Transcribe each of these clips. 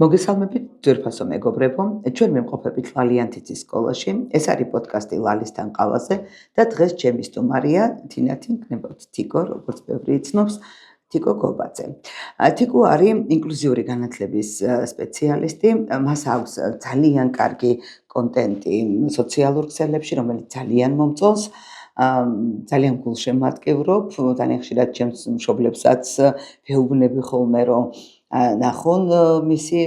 მოგესალმებით ძვირფასო მეგობრებო, ჩვენ ვიმყოფებით ლალიანთიცის სკოლაში. ეს არის პოდკასტი ლალისთან ყავაზე და დღეს ჩემი სტუმარია თინათი გნებავთ თიკო, როგორც ბევრი იცნობს, თიკო გობაძე. თიკო არის ინკლუზიური განათლების სპეციალისტი, მას აქვს ძალიან კარგი კონტენტი სოციალურ ქსელებში, რომელიც ძალიან მომწონს. ძალიან გულშემატკივრობ, ძალიან ხშირად ჩემს მშობლებსაც ვეუბნები ხოლმე, რომ ნახონ მისი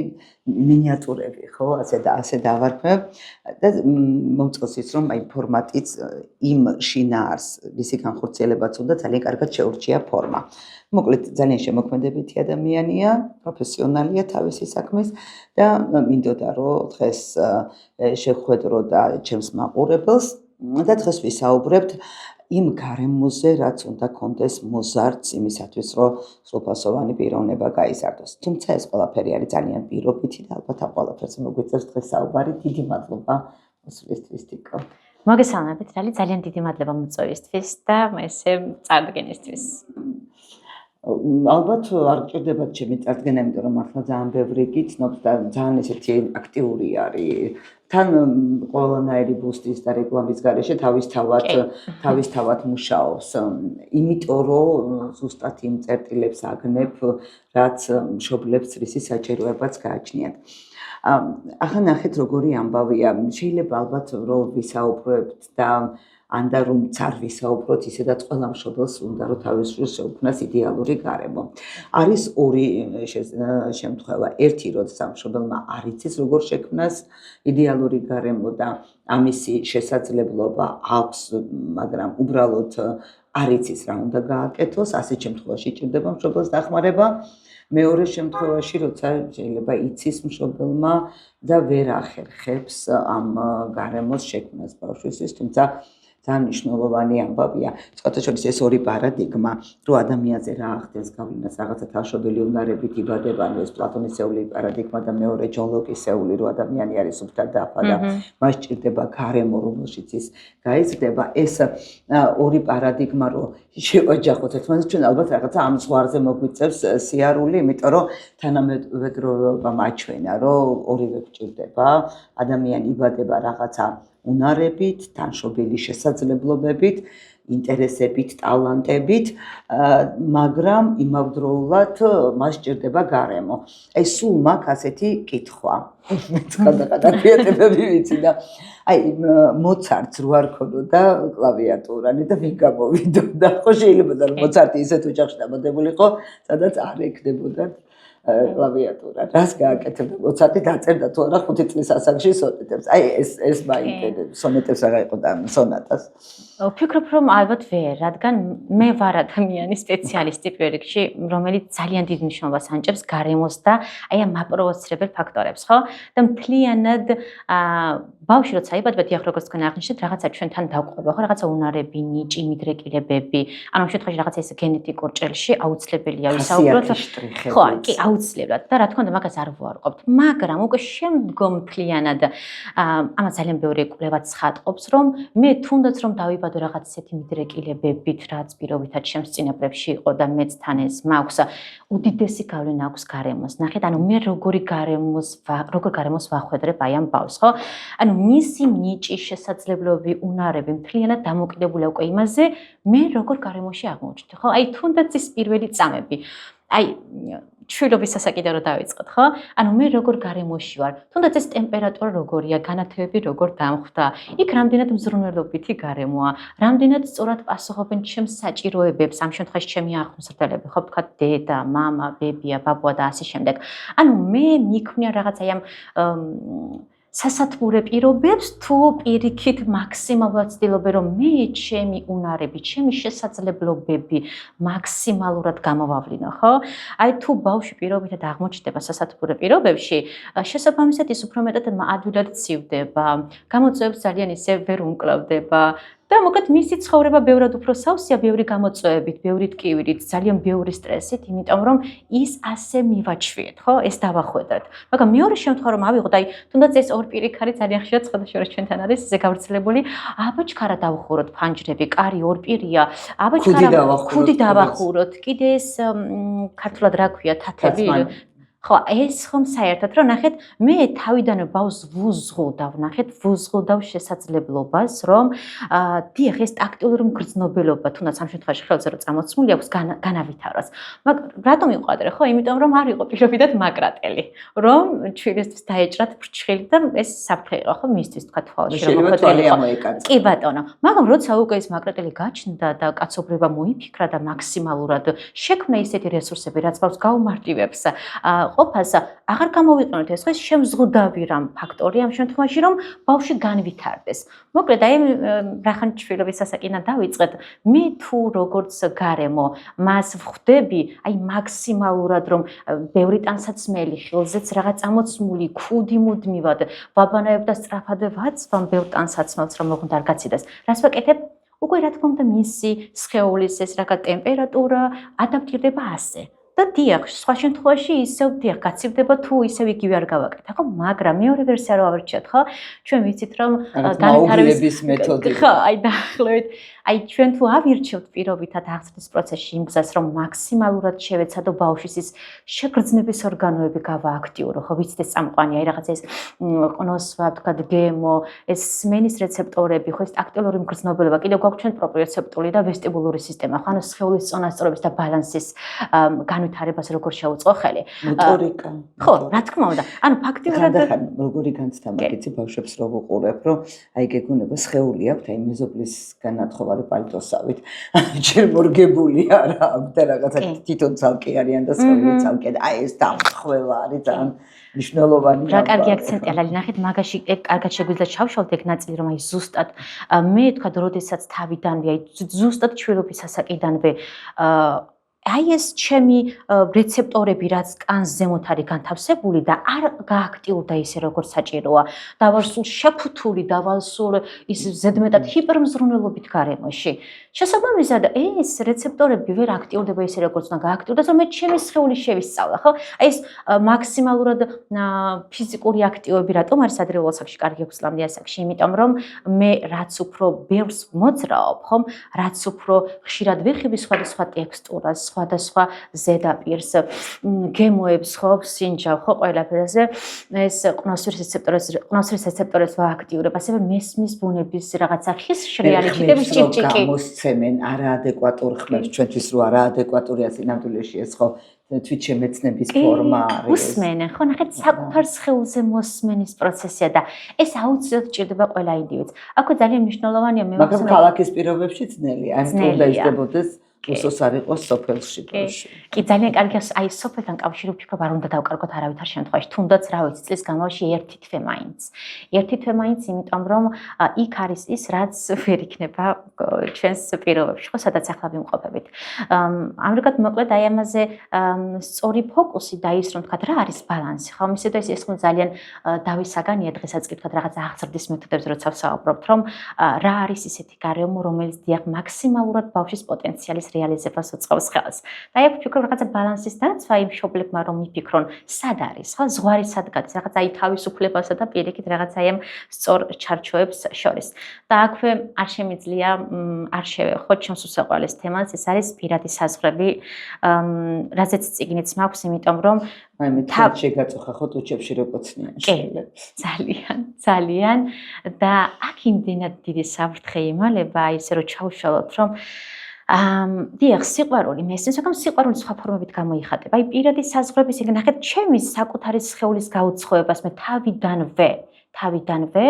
მინიატურები, ხო, ასე დავარქვევ და მომწონს ის, რომ აი ფორმატიც იმ შინაარს, ვისი განხორციელებაც უნდა ძალიან კარგად შეურჩია ფორმა. მოკლედ ძალიან შემოქმედებითი ადამიანია, პროფესიონალია თავისი საქმის და მინდოდა რომ დღეს შევხვედრო და ჩემს მაყურებელს და დღეს ვისაუბრებთ იმ გარემოზე, რაც უნდა კონდეს მოზარდს იმისათვის, რომ სრულფასოვანი პიროვნება გაიზარდოს. თუმცა ეს ყველაფერი არის ძალიან პირობითი და ალბათ ამ ყველაფერს მოგვიწევს დღეს საუბარი. დიდი მადლობა მოსვლისთვის, თიკო. მოგესალმებით, ძალიან დიდი მადლობა მოწვევისთვის და ესე წარდგენისთვის. ალბათ არ გჭირდებათ ჩემი წარდგენა, იმიტომ რომ მართლა ძალიან ბევრი გიცნობს და ძალიან ესეთი აქტიური არის. თან ყველანაირი ბუსტის და რეკლამის გარეშე თავისთავად მუშაობს. იმიტომ რომ ზუსტად იმ წერტილებს აგნებ, რაც მშობლებს რისი საჭიროებაც გააჩნიათ. ახლა ნახეთ როგორი ამბავია. შეიძლება ალბათ რომ ვისაუბრებთ და ანდა რომ წარ ვისაუბროთ, ისედაც ყველა მშობელს უნდა რომ თავის შვილს შეუქმნას იდეალური გარემო. არის ორი შემთხვევა. ერთი, როცა მშობელმა არ იცის როგორ შექმნას იდეალური გარემო და ამისი შესაძლებლობა აქვს, მაგრამ უბრალოდ არ იცის რა უნდა გააკეთოს, ასეთ შემთხვევაში ჭირდება მშობელს დახმარება. მეორე შემთხვევაში, როცა შეიძლება იცის მშობელმა და ვერ ახერხებს ამ გარემოს შექმნას ბავშვისთვის, თუმცა ძალიან მნიშვნელოვანი ამბავია. სხვათაშორის ეს ორი პარადიგმა, რომ ადამიანზე რა ახდენს გავლენას, რაღაცა თავშობილი უნარებით იბადება, ეს პლატონისეული პარადიგმა და მეორე ჯონ ლოკისეული, რომ ადამიანი არის სუფთა დაფა და მას ჭირდება გარემო, რომელშიც ის გაიზრდება. ეს ორი პარადიგმა, რომ შევაჯახოთ ერთმანეთს, ჩვენ ალბათ რაღაცა ამ ზღვარზე მოგვიწევს სიარული, იმიტომ რომ თანამედროვეობა მაჩვენა, რომ ორივე გჭირდება. ადამიანი იბადება რაღაცა უნარებით, თანშობილი შესაძლებლობებით, ინტერესებით, ტალანტებით, მაგრამ იმავდროულად მას ჭირდება გარემო. აი სულ მაქვს ასეთი კითხვა. გადაყადაფიათებები ვიცი და აი მოცარტს რო არ ქონოდა კლავიატურანი და ვინ გამოვიდოდა. ხო შეიძლება რომ მოცარტი ისეთ ოჯახში დამოდებულიყო, სადაც არ ექნებოდა კლავიატურა. რას გააკეთებდა მოცარტი, დაწერდა თუ არა 5 წლის ასაკში სონეტებს. აი ეს მაინტერესებს, სონეტებს რა იყო და სონატას. ვფიქრობ, რომ ალბათ ვერ, რადგან მე ვარ ადამიანი სპეციალისტი პროექტში, რომელიც ძალიან დიდ მნიშვნელობას ანიჭებს გარემოს და აი ამ აპროვოცირებელ ფაქტორებს, ხო? და მთლიანად ბავშვი როცა იბადება, დიახ, როგორც თქვენ აღნიშნეთ, რაღაცა ჩვენთან დაყვება, ხო? რაღაცა უნარები, ნიჭი, მიდრეკილებები, ანუ ამ შემთხვევაში რაღაცა ეს გენეტიკურ ჭრილში აუცილებელია ვისაუბროთ. ხო, კი, აუცილებლად და რა თქმა უნდა, მაგას არ ვუარყოფთ, მაგრამ უკვე შემდგომ მთლიანად ამას ძალიან ბევრი კვლევაც ხატყობს, რომ მე თუნდაც რომ დავიბადო რაღაც ისეთი მიდრეკილებებით, რაც პირობითად ჩემს წინაპრებში იყო და მეც თან ეს მაქვს, უდიდესი გავლენა აქვს გარემოს. ნახეთ, ანუ მე როგორ გარემოს ვახვედრებ აი ამ ბავშვს, ხო? ანუ მისი ნიჭი, შესაძლებლობები, უნარები მთლიანად დამოკიდებულია უკვე იმაზე, მე როგორ გარემოში აღმოჩნდი, ხო? აი თუნდაც ის პირველი წამები. აი ჩვილობის სასაკიდე რო დავიწყოთ, ხო? ანუ მე როგორ გარემოში ვარ? თუნდაც ეს ტემპერატურა როგორია, განათებები როგორ დამხვდა? იქ რამდენად მზრუნველობითი გარემოა? რამდენად სწორად პასუხობენ ჩემს საჭიროებებს, ამ შემთხვევაში ჩემი ახლომსრდელები, ხო, თქვა დედა, მამა, ბებია, ბაბუა და ასე შემდეგ. ანუ მე მიქმნიან რაღაც აი ამ სასათბურე პირობებს თუ პირიქით მაქსიმალურად ვცდილობ რომ მე ჩემი უნარები, ჩემი შესაძლებლობები მაქსიმალურად გამოვავლინო, ხო? აი თუ ბავშვი პირობითად აღმოჩნდება სასათბურე პირობებში, შესაბამისად ის უფრო მეტად ადვილად ცივდება, გამოწვევებს ძალიან ისე ვერ უმკლავდება. და მოკლედ მისი ცხოვრება ბევრად უფრო სავსეა, ბევრი გამოწვევებით, ბევრი ტკივილით, ძალიან ბევრი სტრესით, იმიტომ რომ ის ასე მივაჩვიეთ, ხო? ეს დავახვედრეთ. მაგრამ მეორე შემთხვევა რომ ავიღოთ, აი, თუნდაც ეს ორ პირიქ არის ძალიან ხშირად სხვადასხვა ჩვენთან არის ესე გავრცელებული, აბაჩქარა დავხუროთ ფანჯრები, კარი ორ პირია, აბაჩქარა ქუდი დავახუროთ, კიდე ეს ქართულად რა ქვია, თათები ხო, ეს ხომ საერთოდ რომ ნახეთ, მე თავიდანვე ბავშვს ვუზღუდავ, ნახეთ, ვუზღუდავ შესაძლებლობას, რომ დიახ, ეს ტაქტიური მგრძნობელობა, თუნდაც ამ შემთხვევაში ხელზე რო წამოსული აქვს, განავითაროს. მაგრამ რატომ იყვადრე, ხო? იმიტომ რომ არ იყო პირობითად მაგრატელი, რომ ჩვენისთვის დაეჭრათ ფრჩხილი და ეს საფრთხე იყო, ხო, მისთვის თქვა თვალში, რომ მოხდელი იყო. კი ბატონო, მაგრამ როცა უკვე ეს მაგრატელი გაჩნდა და კაცობრიობა მოიფიქრა და მაქსიმალურად შექმნა ისეთი რესურსები, რაც ბავშვს გაუმარტივებს, ყოფას აღარ გამოვიყენოთ ეს ეს შემზღუდავი რამ ფაქტორი ამ შემთხვევაში რომ ბავშვი განვითარდეს. მოკლედ აი რახან ჩვილობის ასაკიდან დავიწყეთ მე თუ როგორც გარემო მას ვხვდები აი მაქსიმალურად რომ ბევრი ტანსაცმელი ხელზეც რაღაც ამოცმული ქუდი მუდმივად ვაბანაებ და სწრაფად ვაცვამ ბევრ ტანსაცმელს რომ მოხდ არ გაცილდეს. რას ვაკეთებ? უკვე რა თქმა უნდა მისი სხეულის ეს რაღაც ტემპერატურა ადაპტირდება ასე. და დიახ, სხვა შემთხვევაში ისევ დიახ, გაცივდება თუ ისევ იგივე არ გავაკეთე, ხო? მაგრამ მეორე ვერსია რო ავარჩიოთ, ხო? ჩვენ ვიცით რომ განვითარების მეთოდი. ხო, აი დაახლოებით, აი ჩვენ თუ ავირჩევთ პირობითად აღზრდის პროცესში იმ გზას, რომ მაქსიმალურად შევეცადო ბავშვის ის შეგრძნების ორგანოები გავააქტიურო, ხო? ვიცით ეს წამყვანი, აი რაღაცა ეს ყნოსვა, თქვათ გემო, ეს სმენის რეცეპტორები, ხო? ეს ტაქტილური მგრძნობელობა, კიდევ გვაქვს ჩვენ პროპრიოცეპტული და ვესტიბულური სისტემა, ხო? ანუ სხეულის წონასწორობის და ბალანსის განვითარებას როგორ შეუწყო ხელი. მოტორიკა. ხო, რა თქმა უნდა. ანუ ფაქტიურად როგორი განცდა მაგიცი ბავშვებს რო ვუყურებ, რომ აი გეგონება სხეული აქვთ, აი მეზობლის განათხოვარი პალტოსავით. ჯერ მორგებული არა აქვს და რაღაცა თვითონ ცალკე არიან და სხეული ცალკე. აი ეს დამხვევა არის ძალიან მნიშვნელოვანი. რა კარგი აქცენტია, ლალი, ნახეთ, მაგაში კარგად შეგვიძლია ჩავშალოთ ეგ ნაწილი, რომ აი ზუსტად მე თქვა, როდესაც თავიდანვე, აი ზუსტად ჩვილობის ასაკიდანვე აი ეს ჩემი რეცეპტორები რაც კანს ზემოთ არის განთავსებული და არ გააქტიურდა ისე როგორც საჭიროა. დავალსულ შეფუთული, დავალსულ ის ზედმეტად ჰიპერმზრუნველობით გარემოში. შესაბამისად ეს რეცეპტორები ვერ აქტიურდება ისე როგორც უნდა გააქტიურდეს, რომ მე ჩემი სხეული შევისწავლა, ხო? აი ეს მაქსიმალურად ფიზიკური აქტივობები რატომ არის ადრეულ ასაკში კარგი ექვსლამდე ასაკში? იმიტომ რომ მე რაც უფრო ბევრს მოძრაობ, ხომ? რაც უფრო ხშირად ვიხიბი სხვადასხვა ტექსტურას, სხვადასხვა ზედაპირს, გემოებს, ხო, სინჯავ, ხო, ყველაფერზე ეს ყნოსვის რეცეპტორებს ვააქტიურებ, ასევე მესმის ბუნების რაღაცა ხის შრიალი ჩიტების ჭიკჭიკი. მოსცემენ არაადეკვატურ ხმებს, ჩვენთვის რო არაადეკვატურია სინამდვილეში ეს ხო თვითშემეცნების ფორმა არის. უსმენენ, ხო, ნახეთ, საკუთარ სხეულზე მოსმენის პროცესია და ეს აუცილებლად ჭირდება ყველა ინდივიდს. აქვე ძალიან მნიშვნელოვანია მე მაგრამ ქალაქის პირობებში ძნელია, ან უნდა ისდებოდეს უსოს არ იყოს სოფელში ბავშვი. კი, ძალიან კარგი, აი სოფელთან კავშირი ვფიქრობ არ უნდა დავკარგოთ არავითარ შემთხვევაში, თუნდაც რა ვიცი, წლის განმავლობაში ერთი თვე მაინც. ერთი თვე მაინც, იმიტომ რომ იქ არის ის, რაც ვერ იქნება ჩვენს პირობებში, ხო, სადაც ახლა ვიმყოფებით. ამრიგად მოკლედ აი ამაზე სწორი ფოკუსი და ის რომ თქვა რა არის ბალანსი, ხო, მისე და ეს ხომ ძალიან დავისაგანია დღესაც კი თქვა რაღაც აღზრდის მეთოდებზე როცა ვსაუბრობთ, რომ რა არის ისეთი გარემო, რომელიც დიახ მაქსიმალურად ბავშვის პოტენციალის რეალიზებას უწყობს ხელს. და აი ვფიქრობ რაღაცა ბალანსის დაცვა იმ მშობლებმა რომ მიფიქრონ, სად არის, ხო, ზღვარი სად გადის, რაღაცა აი თავისუფლებასა და პირიქით რაღაცა აი ამ სწორ ჩარჩოებს შორის. და აქვე არ შემიძლია არ შევეხოთ ჩემს უსაყვარლეს თემას, ეს არის პირადი საზღვრები, რაზეც წიგნიც მაქვს, იმიტომ რომ აი მე თან შეგაწუხა ხო ტუჩებში როკოცნიან შვილებს. ძალიან და აქ იმდენად დიდი საფრთხე იმალება, აი ესე რომ ჩავშალოთ, რომ დიახ, სიყვარული მესმის, მაგრამ სიყვარული სხვა ფორმებით გამოიხატება. აი პირადი საზღვრების იქ ნახეთ, ჩემი საკუთარი სხეულის გაუცხოებას მე თავიდანვე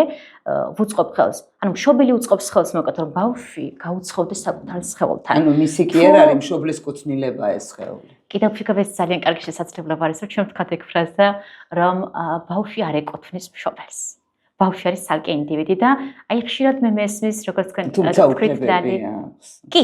ვუწყობ ხელს. ანუ მშობელი უწყობს ხელს, მოკლედ რომ ბავშვი გაუცხოვდეს საკუთარ სხეულთან. ანუ მისი კი არ არის მშობლის კუთვნილება ეს სხეული. კიდევ ვფიქრობ ეს ძალიან კარგი შესაძლებლობა არის, რომ ჩვენ ვთქვათ ეგ ფრაზა, რომ ბავშვი არ ეკუთვნის მშობელს. ბავშვი არის ცალკე ინდივიდი და აი ხშირად მე მესმის როგორც თქვენ თქვით ლალი. კი,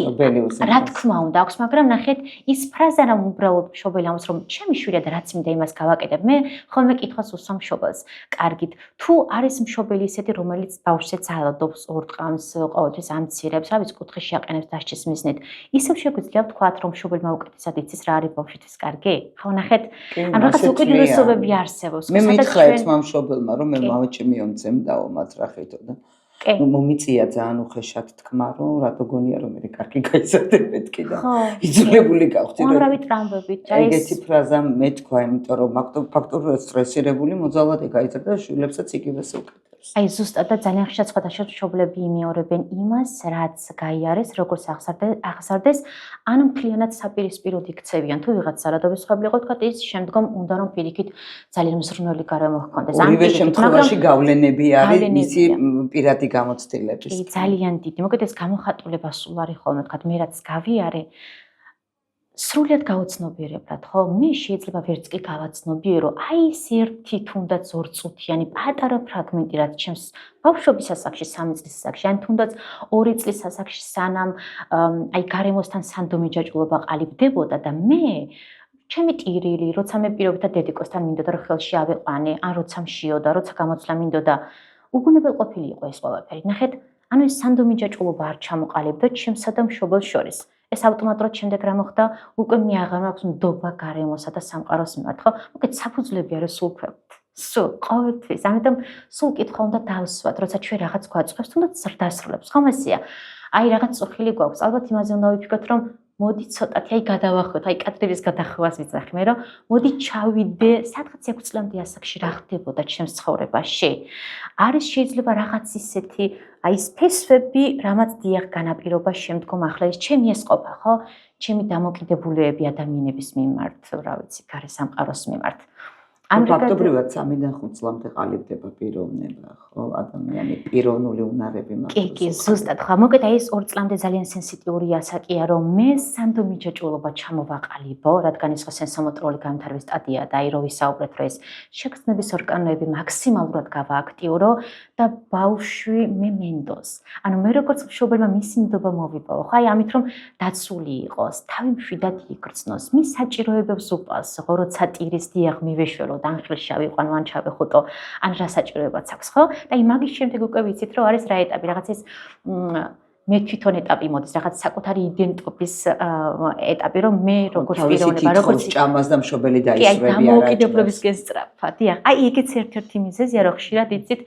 რა თქმა უნდა აქვს, მაგრამ ნახეთ ის ფრაზა რომ უბრალოდ მშობელი ამბობს რომ ჩემი შვილია და რაც მინდა იმას გავაკეთებ, მე ხოლმე კითხვას უსვამ მშობელს. კარგით, თუ არის მშობელი ისეთი რომელიც ბავშვზე ძალადობს, ორტყამს, ყოველთვის ამცირებს, რა ვიცი, კუთხეში აყენებს დასჯის მიზნით, ისევ შეგვიძლია ვთქვათ რომ მშობელმა უკეთესად იცის რა არის ბავშვისთვის კარგი? ხო, ნახეთ, ან რაღაც უკიდურესობები არსებობს. მე მითხრა ერთმა მშობელმა რომ მე მამაჩემი მომცემ დაო მათ რა ხეთო და კი. მომიწია ძალიან უხეშად თქმა, რომ რატო გონია რომ მე კარგი გაიზარდე მეთქი და ხო. იძულებული გავხდი რომ უამრავი ტრამვებით, აი ეს ეგეთი ფრაზა მეთქვა, იმიტომ რომ ფაქტობრივად სტრესირებული მოძალადე გაიზარდა და შვილებსაც იგივე უკეთებს. აი ზუსტად და ძალიან ხშირად სხვადასხვა მშობლები იმეორებენ იმას, რაც გაიარეს, როგორც აღზარდეს, ან მთლიანად საპირისპიროდ იქცევიან. თუ ვიღაც სარადობის სხვები იყო, თქვა ის შემდგომ უნდა რომ პირიქით ძალიან მზრუნველი გარემო ჰქონდეს. ორივე შემთხვევაში გავლენები არის მისი პირადი გამოცდილების. კი, ძალიან დიდი. მოკლედ ეს გამოხატულება სულ არის ხოლმე, თქვა მე რაც გავიარე სრულად გავაცნობიერებლად, ხო? მე შეიძლება ვერც კი გავაცნობიერო, აი ეს ერთი თუნდაც 2 წუთიანი პატარა ფრაგმენტი, რაც ჩემს ბავშვობის ასაკში, 3 წლის ასაკში, ან თუნდაც 2 წლის ასაკში, სანამ აი გარემოსთან სანდო მიჯაჭვულობა ყალიბდებოდა და მე ჩემი ტირილი, როცა მე პირობითად დედიკოსთან მინდოდა რომ ხელში ავეყვანე, ან როცა მშიოდა, როცა გამოცვლა მინდოდა, უგუნებელყოფილი იყო ეს ყველაფერი. ნახეთ, ანუ ეს სანდო მიჯაჭვულობა არ ჩამოყალიბდა ჩემსა და მშობელს შორის. ეს ავტომატურად შემდეგ რა მოხდა? უკვე მე აღარ მაქვს ნდობა გარემოსა და სამყაროს მიმართ, ხო? მოკლედ საფუძვლები არის სულ ქვევით. სულ ყოველთვის. ამიტომ სულ კითხვა უნდა დავსვათ, როცა ჩვენ რაღაც გვაწყობს, თუნდაც დასრულებს, ხომ ესეა? აი რაღაც წუხილი გვაქვს. ალბათ იმაზე უნდა ვიფიქროთ, რომ მოდი ცოტათი აი გადავახვოთ, აი კადრების გადახვას ვიცახი მე, რომ მოდი ჩავიდე სადღაც 6 წლამდე ასაკში რა ხდებოდა ჩემს ცხოვრებაში. არის შეიძლება რაღაც ისეთი აი ეს ფესვები, რამაც დიახ განაპირობა შემდგომ ახლა ეს ჩემი ეს ყოფა, ხო? ჩემი დამოკიდებულებები ადამიანების მიმართ, რა ვიცი, გარე სამყაროს მიმართ. ფაქტობრივად 3-დან 5 წლამდე ყალიბდება პიროვნება, ხო? ადამიანი პიროვნული უნარები მაქვს. კი, ზუსტად, ხო. მოკლედ აი ეს 2 წლამდე ძალიან სენსიტიური ასაკია, რომ მე სანდო მიჯაჭვულობა ჩამოვაყალიბო, რადგან ეს ხო სენსომოტორული განვითარების სტადია და აი რო ვისაუბრეთ, რომ ეს შეგრძნების ორგანოები მაქსიმალურად გავააქტიურო და ბავშვი მე მენდოს. ანუ მე როგორც მშობელმა მისი ნდობა მოვიპოვო, ხო? აი ამით რომ დაცული იყოს, თავი მშვიდად იგრძნოს, მის საჭიროებებს უპას, როცა ტირის დიახ მივეშველო ანხილში ავიყვანო, ან ჩავეხუტო, ან რა საჭიროებაც აქვს, ხო? და აი მაგის შემდეგ უკვე ვიცით, რომ არის რა ეტაპი, რაღაც ეს მე თვითონ ეტაპი მოდის, რაღაც საკუთარი იდენტობის ეტაპი, რომ მე როგორც პიროვნება, როგორც ჭამას და მშობელი დაისვები არა. კი, აი დამოუკიდებლობისკენ სწრაფა. დიახ, აი ეგეც ერთ-ერთი მიზეზია, რომ ხშირად იცით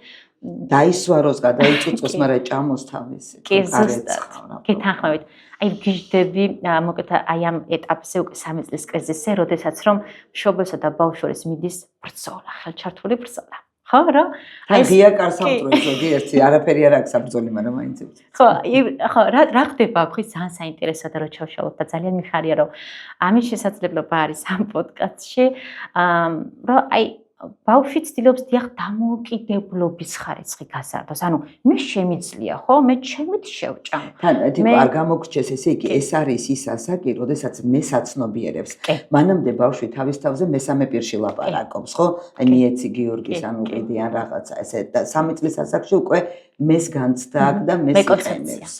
დაისვაროს, გადაიწუწოს, მაგრამ ჭამოს თავის. კი, ზუსტად. გეთანხმებით. აი ვგიჟდები, მოკლედ აი ამ ეტაპზე უკვე 3 წლის კრიზისზე, როდესაც რომ მშობელსა და ბავშვს შორის მიდის ბრძოლა, ხელჩართული ბრძოლა. ხო, რა? აი ღია კარს ამწრებს ზოგიერთი, არაფერი არ აქვს საბრძოლი, მაგრამ მაინც იცით. ხო, ხო, რა ხდება აქ ის ძალიან საინტერესოა და რო ჩავშალოთ და ძალიან მიხარია რომ ამის შესაძლებლობა არის ამ პოდკასტში, რომ აი ბავშვი ცდილობს დიახ დამოუკიდებლობის ხარისხი გაზარდოს. ანუ მე შემიძლია, ხო? მე ჩემით შევჭამ. თან თქო არ გამოგრჩეს ესე იგი, ეს არის ის ასაკი, როდესაც მე საცნობიერებს. მანამდე ბავშვი თავის თავზე მესამე პირში ლაპარაკობს, ხო? აი მიეცი გიორგის ანუ ყიდიან რაღაცა ესე და 3 წლის ასაკში უკვე მეს განცდა აქ და მეს იყენებს.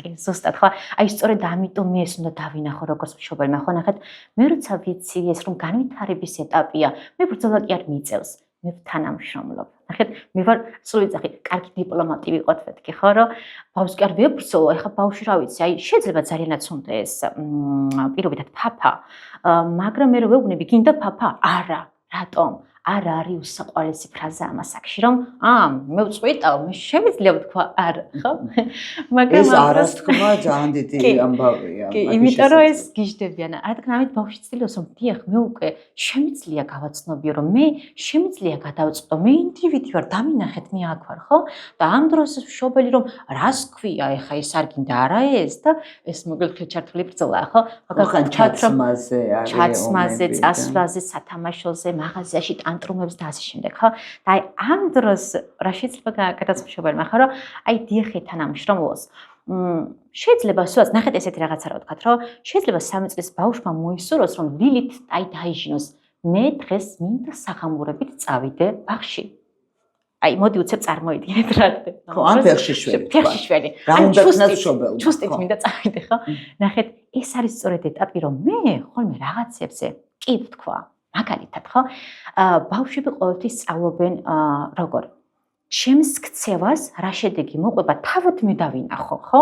კი, ზუსტად, ხო? აი სწორედ ამიტომ მე ეს უნდა დავინახო როგორც მშობელმა, ხო? ნახეთ, მე როცა ვიცი ეს რომ განვითარების ეტაპია, მე ბრძოლა კი არ მიწევს. მე თანამშრომლობ. ნახეთ, მე ვარ სულ ვიძახი, კარგი დიპლომატი ვიყოთ მეთქი, ხო, რომ ბავშვს კი არ ვებრძოლო, ეხლა ბავშვი რა ვიცი, აი შეიძლება ძალიანაც უნდა ეს პირობითად ფაფა, მაგრამ მე რო ვეუბნები, გინდა ფაფა? არა, რატომ? არ არის უსაყვარლესი ფრაზა ამ ასაკში, რომ მე ვწყვიტავ, მე შემიძლია ვთქვა არა, ხო? მაგრამ ეს არასთქმა ძალიან დიდი ამბავია. კი, იმიტომ რომ ეს გიჟდებიან. რადგან ამით ბავშვი ცდილობს, რომ დიახ, მე უკვე შემიძლია გავაცნობიო, რომ მე შემიძლია გადავწყვიტო, მე ინდივიდი ვარ, დამინახეთ, მე აქ ვარ, ხო? და ამ დროს მშობელი რომ რას ქვია, ეხა ეს არ გინდა არა ეს და ეს მოკლედ ჩართული ბრძოლაა, ხო? მაგალითად ჩაცმაზე არის ჩაცმაზე, წასვლაზე, სათამაშოზე, მაღაზიაში ანტრუმებს და ასე შემდეგ, ხო? და აი ამ დროს რა შეიძლება გააკეთოს მშობელმა, ხო, რომ აი დიახ თანამშრომლობს. შეიძლება სულაც ნახეთ ესეთი რაღაცა რა ვთქვათ, რომ შეიძლება 3 წლის ბავშვმა მოისურვოს, რომ დილით აი დაიჟინოს. მე დღეს მინდა სახამურებით წავიდე ბაღში. აი მოდი უცებ წარმოიდგინეთ რა ხდება. ხო, ამ ფეხში შველი. ფეხში შველი. რა უნდა ქნას მშობელმა. ჩუსტით მინდა წავიდე, ხო? ნახეთ, ეს არის სწორედ ეტაპი, რომ მე ხოლმე რაღაცებზე კი ვთქვა. მაგალითად, ხო? ბავშვები ყოველთვის სწავლობენ როგორ ჩემს ქცევას რა შედეგი მოყვება, თავად მე დავინახო, ხო?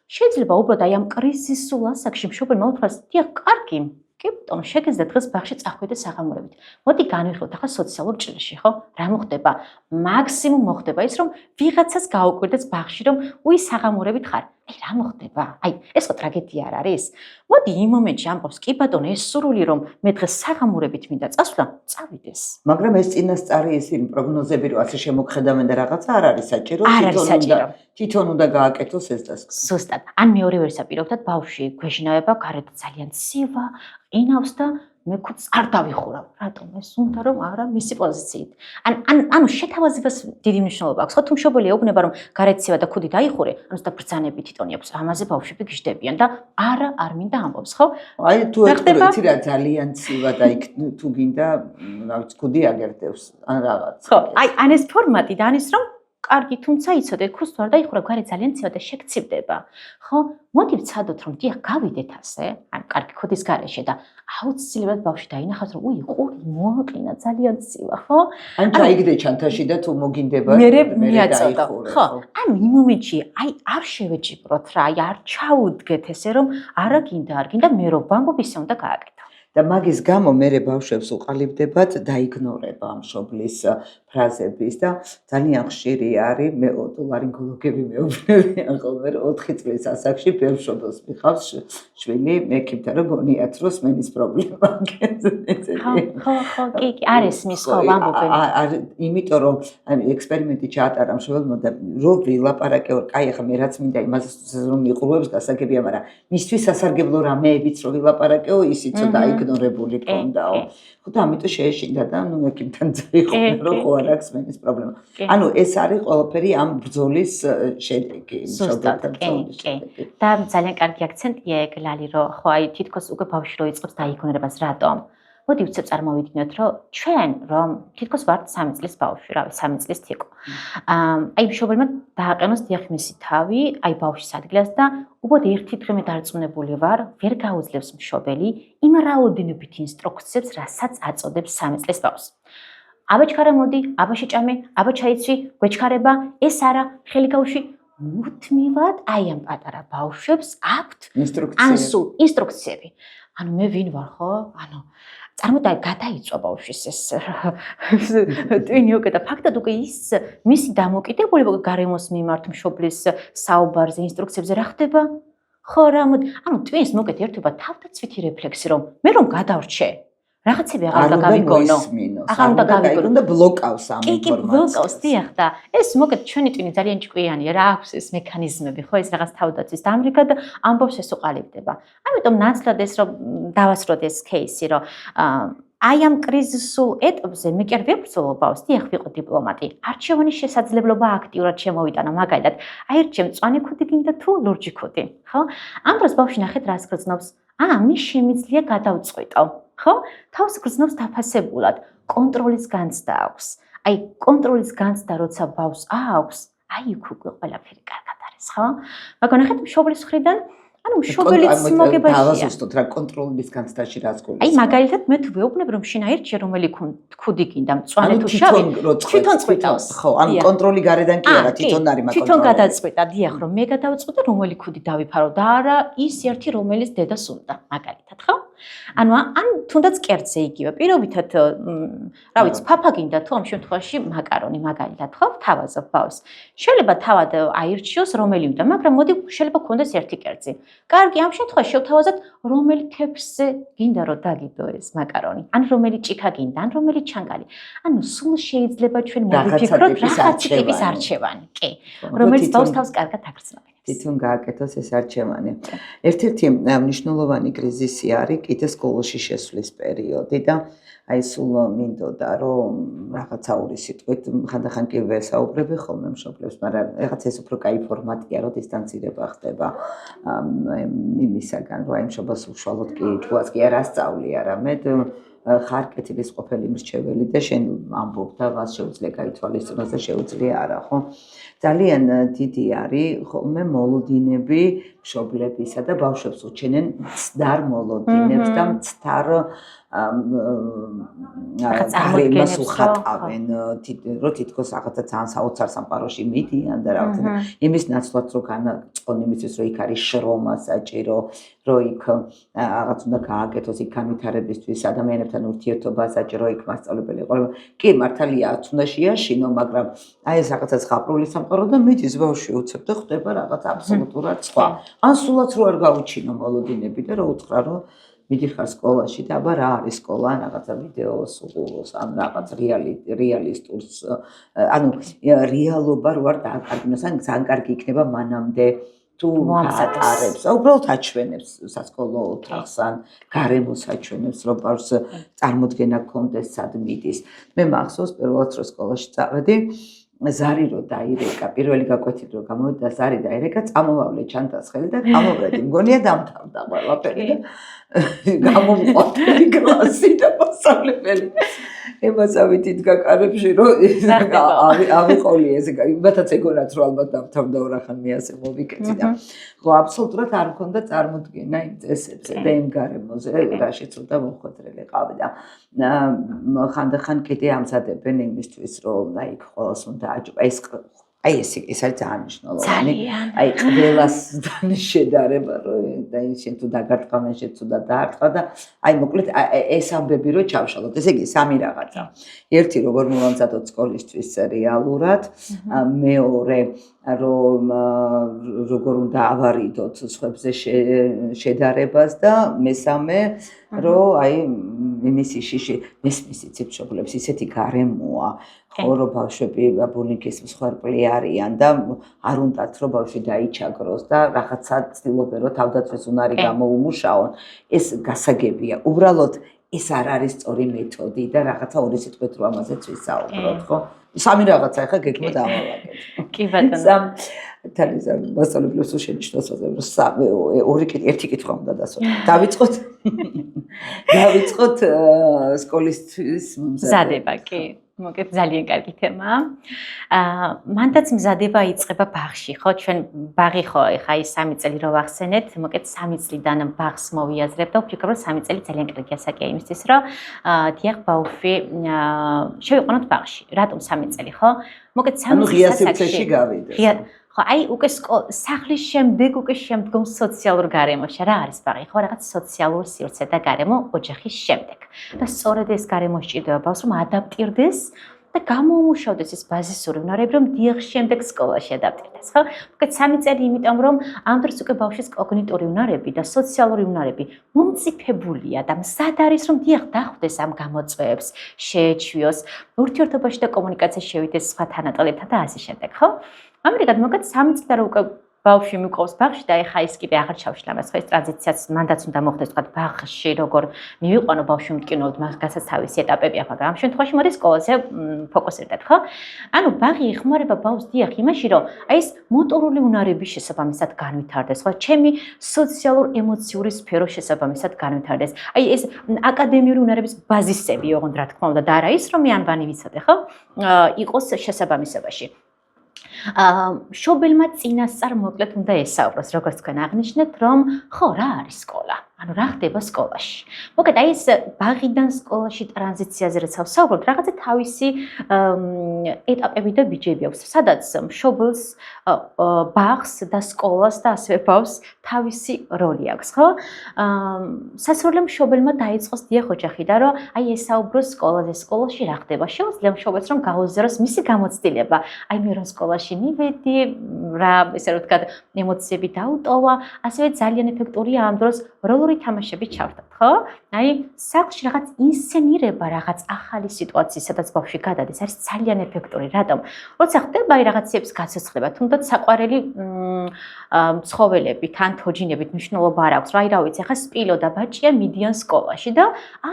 შეიძლება უბრალოდ აი ამ კრიზისულ ასაკში მშობელმა უთხრას, დიახ, კარგი, კი ბატონო, შეგეძდა დღეს ბაღში წახვიდე საღამოებით. მოდი განვიხილოთ ახლა სოციალურ ჭრილში, ხო? რა მოხდება? მაქსიმუმ მოხდება ის, რომ ვიღაცას გაუკვირდეს ბაღში, რომ უი საღამოებით ხარ. აი რა მოხდება? აი ეს ხო ტრაგედია არ არის? მოდი იმ მომენტში ამბობს, კი ბატონო, ეს სურვილი რომ მე დღეს საღამოებით მინდა წასვლა, წავიდეს. მაგრამ ეს წინასწარი ისინი პროგნოზები რომ ასე შემოგხედავენ და რაღაცა არ არის საჭირო, თვითონ უნდა გააკეთოს ეს დასკვნა. ზუსტად. ან მეორე ვერსაპირობდათ ბავშვი გვეშინავება, გარეთ ძალიან ცივა, ყინავს და მე ხუთს არ დავიხურავ. რატომ ეს უნდა რომ არა მისი პოზიციით. ანუ შეთავაზებას დიდი მნიშვნელობა აქვს. ხო თუ მშობელი ეუბნება რომ გარეთ ცივა და ხუთი დაიხურე, ანუ საბრძანები თვითონ აქვს. ამაზე ბავშვები გიждდებიან და არა არ მინდა ამბობს, ხო? აი თუ ეთქვი რა ძალიან ცივა და იქ თუ გინდა, რა ვიცი, ხუთი აგერდევს ან რაღაც. ხო, აი ან ეს ფორმატი და ანის რომ კარგი, თუმცა იცოდეთ, ხუთს თუ არ დაიხურებ, გარეთ ძალიან ცივა და შეგცივდება. ხო? მოდი ვცადოთ რომ დიახ, გავიდეთ ასე, ან კარგი ხუთის გარეშე და აუცილებლად ბავშვი დაინახავს რომ უი, ყური მოაყინა ძალიან ცივა, ხო? ან ჩაიგდე ჩანთაში და თუ მოგინდება მე მიაწოდა. ხო? ანუ იმ მომენტში აი არ შევეჭიბროთ რა, აი არ ჩაუდგეთ ესე რომ არა გინდა, არ გინდა მე რომ ვამბობ ისე უნდა გააკეთო. და მაგის გამო მე ბავშვებს უყალიბდებათ დაიგნორება ამ მშობლის ფრაზების და ძალიან ხშირი არის მე ოტოლარინგოლოგები მეუბნებიან ხოლმე რომ 4 წლის ასაკში ბევრ მშობელს მიყავს შვილი მექიმთან რომ გონიათ რომ სმენის პრობლემა ხო, კი, არის მის ხო ვამბობენ. იმიტომ რომ ექსპერიმენტი ჩაატარა მშობელმა და რომ ვილაპარაკე კაი ახლა მე რაც მინდა იმას რომ მიყურებს გასაგებია, მაგრამ მისთვის სასარგებლო რამეებიც რომ ვილაპარაკეო ისიც დაიგნორებული კონდაო. ხო და ამიტომ შეეშინდა და ნუ ექიმთან წაიყვნა რომ ხო არ აქვს სმენის პრობლემა. ანუ ეს არის ყველაფერი ამ ბრძოლის შედეგი, მშობელთან ბრძოლის შედეგი. და ძალიან კარგი აქცენტია ეგ ლალი რომ ხო აი თითქოს უკვე ბავშვი რო იწყებს დაიგონებას რატომ? მოდი ვცებ წარმოვიდგინოთ რომ ჩვენ რომ თითქოს ვართ 3 წლის ბავშვი, რავი 3 წლის თიკო. აი მშობელმა დააყენოს დიახ მისი თავი, აი ბავშვის ადგილას და უბრალოდ ერთი დღე მე დარწმუნებული ვარ, ვერ გაუძლებს მშობელი იმ რაოდენობით ინსტრუქციებს, რასაც აწოდებს 3 წლის ბავშვს. აბა ჩქარა მოდი, აბა შეჭამე, აბა ჩაიცვი, გვეჩქარება, ეს არა, ხელი გაუშვი. მუდმივად აი ამ პატარა ბავშვებს აქვთ ინსტრუქციები. ანუ მე ვინ ვარ ხო? ანუ წარმოიდგინე გადაიწვა ბავშვის ეს ტვინი უკვე და ფაქტად უკვე ის მისი დამოკიდებულება გარემოს მიმართ მშობლის საუბარზე, ინსტრუქციებზე რა ხდება? ხო რა მოდი, ანუ ტვინს მოკეთ ერთობა თავდაცვითი რეფლექსი რომ მე რომ გადავრჩე რაღაცები აღარ უნდა გავიგონო. აღარ უნდა გავიგონო და ბლოკავს ამ ინფორმაციას. კი, ბლოკავს დიახ და ეს მოკეთ ჩვენი ტვინი ძალიან ჭკვიანია რა აქვს ეს მექანიზმები, ხო ეს რაღაც თავდაცვის დამრიგა და ამბობს ეს უყალიბდება. ამიტომ ნაცვლად ეს რომ დავასრულოთ ეს кейსი რომ აი ამ კრიზისულ ეტაპზე მე კი არ ვებრძოლო ბავშვს, დიახ ვიყო დიპლომატი. არჩევანის შესაძლებლობა აქტიურად შემოვიტანა მაგალითად. აირჩე მწვანე ქუდი გინდა თუ ლურჯი ქუდი, ხო? ამ დროს ბავშვი ნახეთ რას გრძნობს. მე შემიძლია გადავწყვიტო. ხო? თავს გრძნობს დაფასებულად, კონტროლის განცდა აქვს. აი კონტროლის განცდა როცა ბავშვს აქვს, აი იქ უკვე ყველაფერი კარგად არის, ხო? მაგრამ ნახეთ მშობლის მხრიდან ანუ მშობელიც მოგებაშია. დავასუსტოთ რა კონტროლის განცდაში რას გულისხმობ. აი მაგალითად მე თუ ვეუბნებ რომ შენ აირჩიე რომელი ქუდი გინდა, მწვანე თუ შავი, თვითონ წვიტავს. ხო, ანუ კონტროლი გარედან კი არა, თვითონ არის მაგ კონტროლი. თვითონ გადაწყვიტა, დიახ, რომ მე გადავწყვიტე რომელი ქუდი დავიფარო და არა ის ერთი რომელიც დედას უნდა, მაგალითად, ხო? ანუ ან თუნდაც კერძზე იგივე, პირობითად რა ვიცი, ფაფა გინდა თუ ამ შემთხვევაში მაკარონი, მაგალითად, ხო? თავაზობ ბავშვს. შეიძლება თავად აირჩიოს რომელი უნდა, მაგრამ მოდი შეიძლება გქონდეს ერთი კერძი. კარგი, ამ შემთხვევაში შევთავაზოთ რომელი თეფსზე გინდა რომ დაგიდო ეს მაკარონი, ან რომელი ჭიქა გინდა, ან რომელი ჩანგალი. ანუ სულ შეიძლება ჩვენ მოვიფიქროთ რაღაცა ტიპის არჩევანი, კი, რომელიც თავს კარგად აგრძნობს. თვითონ გააკეთოს ეს არჩევანი. ერთ-ერთი მნიშვნელოვანი კრიზისი არის კიდე სკოლაში შესვლის პერიოდი და აი სულ მინდოდა რომ რაღაცა ორი სიტყვით ხანდახან კი ვესაუბრები ხოლმე მშობლებს, მაგრამ რაღაც ეს უფრო კაი ფორმატია, რომ დისტანცირება ხდება იმისაგან, რომ აი მშობელს უშუალოდ კი თქვას კი არ ასწავლი არამედ ხარ კეთილის ყოფილი მრჩეველი და შენ ამბობ და მას შეუძლია გაითვალისწინოს და შეუძლია არა, ხო? ძალიან დიდი არის ხოლმე მოლოდინები მშობლებისა და ბავშვებს უჩენენ მცდარ მოლოდინებს და მცდარ გარემოს უხატავენ, რომ თითქოს რაღაცა ძალიან საოცარ სამყაროში მიდიან და რაღაცა იმის ნაცვლად რო განაწყონ იმისთვის რომ იქ არის შრომა საჭირო, რომ იქ რაღაც უნდა გააკეთოს იქ განვითარებისთვის ადამიანებთან ურთიერთობა საჭირო, იქ მასწავლებელი ყოლა. კი, მართალია, უნდა შეაშინო, მაგრამ აი ეს რაღაცა ზღაპრული სამყარო და მიდის ბავშვი უცებ და ხდება რაღაც აბსოლუტურად სხვა. ან სულაც რო არ გაუჩინო მოლოდინები და რო უთხრა რომ მიდიხარ სკოლაში და აბა რა არის სკოლა, რაღაცა ვიდეოს უყუროს, ან რაღაც რეალისტურს, ანუ რეალობა რო არ დააკარგინოს, ან ძალიან კარგი იქნება მანამდე თუ ატარებს, უბრალოდ აჩვენებს სასკოლო ოთახს ან გარემოს აჩვენებს, რომ ბავშვს წარმოდგენა გქონდეს სად მიდის. მე მახსოვს პირველად რო სკოლაში წავედი, ზარი რო დაირეკა, პირველი გაკვეთილი რო გამოვიდა ზარი დაირეკა, წამოვავლე ჩანთას ხელი და გამოვედი. მგონია დამთავრდა ყველაფერი და გამომყვანილი კლასი და მასწავლებელი. ემასავით იდგა კარებში რომ ავიყოლი ეს იმათაც ეგონათ რომ ალბათ დამთავრდა ორახან მე ასე მოვიკეცი და ხო აბსოლუტურად არ მქონდა წარმოდგენა იმ წესებზე და იმ გარემოზე რაშიც უნდა მოხვედრილი ყავი და ხანდახან კიდე ამზადებენ იმისთვის რომ აი ყველას უნდა აჭობა ეს არის ძალიან მნიშვნელოვანი. აი ყველასთან შედარება რომ და შენ თუ დაგარტყა მე შენ თუ დაარტყა და აი მოკლედ ეს ამბები რომ ჩავშალოთ. ესე იგი სამი რაღაცა. ერთი როგორ მოვამზადოთ სკოლისთვის რეალურად, მეორე რომ როგორ უნდა ავარიდოთ სხვებზე შედარებას და მესამე რომ აი იმისი შიში მესმის იცით მშობლებს ისეთი გარემოა ხო რომ ბავშვები ბუნიკის მსხვერპლი არიან და არ უნდათ რომ ბავშვი დაიჩაგროს და რაღაცა ცდილობენ რომ თავდაცვის უნარი გამოუმუშაონ ეს გასაგებია უბრალოდ ეს არ არის სწორი მეთოდი და რაღაცა ორი სიტყვით რომ ამაზეც ვისაუბროთ ხო სამი რაღაცა ახლა გეკმა დავავაგეთ კი ბატონო თალისა მასწავლებლებს უშენიშნოს რომ სამი ორი ერთი კითხვა უნდა დასვათ დავიწყოთ სკოლისთვის მზადება კი მოგეთ ძალიან კარგი თემაა. მანდაც მზადება იწყება ბაღში, ხო? ჩვენ ბაღი ხო, ხა ის 3 წელი რო ვახსენეთ, მოგეთ 3 წლიდან ბაღს მოვიაზრებ და ვფიქრობ რომ 3 წელი ძალიან კარგი ასაკია იმისთვის, რომ დიახ ბავშვი შევიყვანოთ ბაღში. რატომ 3 წელი, ხო? მოგეთ 3 წელი ასაკში გავიდეს. ხო, აი უკვე სახლის შემდეგ უკვე შემდგომ სოციალურ გარემოში რა არის ბაღი, ხო, რაღაც სოციალურ სივრცე და გარემო ოჯახის შემდეგ. და სწორედ ეს გარემო სჭირდება ბავშვს რომ ადაპტირდეს და გამოუმუშავდეს ეს ბაზისური უნარები, რომ დიახ შემდეგ სკოლაში ადაპტირდეს, ხო? მოგეთ 3 წელი იმიტომ რომ ამ დროს უკვე ბავშვის კოგნიტური უნარები და სოციალური უნარები მომწიფებულია და მზად არის რომ დიახ დახვდეს ამ გამოწვევებს, შეეჩვიოს, ურთიერთობაში და კომუნიკაციაში შევიდეს სხვა თანატოლებთან და ასე შემდეგ, ხო? ამრიგად მოგეთ 3 წელი უკვე ბავშვი მიყვავს ბაღში და ეხა ის კიდე აღარ ჩავშლა მას ხო ეს ტრანზიციაც მანდაც უნდა მოხდეს თქვა ბაღში როგორ მივიყვანო ბავშვი მტკივნოდ მაგასაც თავისი ეტაპები აქვს მაგრამ ამ შემთხვევაში მოდი სკოლაზე ფოკუსირდეთ ხო ანუ ბაღი ეხმარება ბავშვს დიახ იმაში რომ აი ეს მოტორული უნარების შესაბამისად განვითარდეს ხო ჩემი სოციალურ ემოციური სფერო შესაბამისად განვითარდეს აი ეს აკადემიური უნარების ბაზისები ოღონდ რა თქმა უნდა და არა ის რომ მე ანბანი ვიცოდე ხო იყოს შესაბამისობაში შობელმა წინასწარ მოკლედ უნდა ესაუბროს, როგორც თქვენ აღნიშნეთ, რომ ხო, რა არის სკოლა? ანუ რა ხდება სკოლაში? მოკლედ აი ეს ბაღიდან სკოლაში ტრანზიციაზე რაც ვსაუბრობთ, რაღაცა თავისი ეტაპები და ბიჯები აქვს, სადაც მშობელს, ბაღს და სკოლას და ასევე ბავშვს თავისი როლი აქვს, ხო? სასურველი მშობელმა დაიწყოს დიახ ოჯახიდან, რომ აი ესაუბროს სკოლაზე, სკოლაში რა ხდება? შეუძლია მშობელს რომ გაუზიაროს მისი გამოცდილება. აი მე რომ სკოლაში მივედი, რა ესე რომ ვთქვა, ემოციები დაუტოვა, ასევე ძალიან ეფექტურია ამ დროს როლური თამაშები ჩავთვალოთ, ხო? აი, სახლში რაღაც ინსცენირება, რაღაც ახალი სიტუაციის, სადაც ბავშვი გადადის, არის ძალიან ეფექტური. რატომ? როცა ხდება აი რაღაცების გაცოცხლება, თუნდაც საყვარელი ცხოველები, თან თოჯინებით მნიშვნელობა არ აქვს. აი რა ვიცი, ახლა სპილო და ბაჭია მიდიან სკოლაში და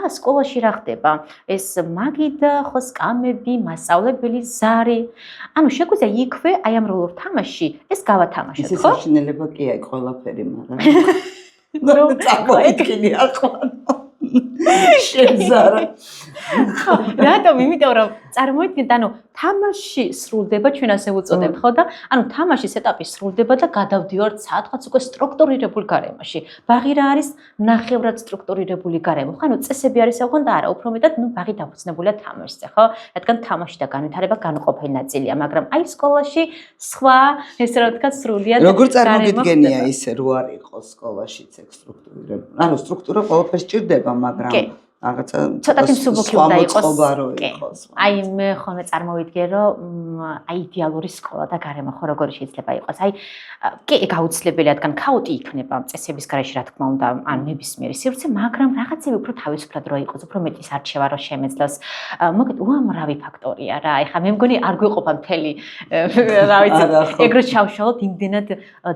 სკოლაში რა ხდება? ეს მაგიდა, ხო, სკამები, მასწავლებელი, ზარი. ანუ შეგვიძლია იქვე აი ამ როლურ თამაში ეს გავათამაშოთ, ხო? ეს საშინელება კი აი ყველაფერი, მაგრამ ნუ წამოიდგინე აყვანო. შეზარა. ხო, რატომ? იმიტომ რომ წარმოიდგინეთ, ანუ თამაში სრულდება, ჩვენ ასე ვუწოდებთ, ხო და ანუ თამაშის ეტაპი სრულდება და გადავდივართ საათღაც უკვე სტრუქტურირებულ გარემოში. ბაღი რა არის? ნახევრად სტრუქტურირებული გარემო. ხო, ანუ წესები არის ოღონდ არა, უფრო მეტად, ბაღი დაფუძნებულია თამაშზე, ხო? რადგან თამაში და განვითარება განუყოფელი ნაწილია, მაგრამ აი სკოლაში სხვა, ესე რა ვთქვათ, სრულიად როგორ წარმოგიდგენია ისე რო არ იყოს სკოლაშიც ეგ სტრუქტურირებული? ანუ სტრუქტურა ყველაფერს ჭირდება, მაგრამ რაღაცა ცოტათი მსუბუქი უნდა იყოს. იყოს. აი მე ხოლმე წარმოვიდგენ რომ აი იდეალური სკოლა და გარემო ხო როგორი შეიძლება იყოს. აი კი გაუცლებელი რადგან ქაოტი იქნება წესების გარეშე რა თქმა უნდა ან ნებისმიერი სივრცე, მაგრამ რაღაცები უფრო თავისუფლად რო იყოს, უფრო მეტის არჩევა რო შემეძლოს. მოგეთ უამრავი ფაქტორია რა. ეხლა მე მგონი არ გვიყოფა მთელი რა ვიცი ეგრე ჩავშალოთ იმდენად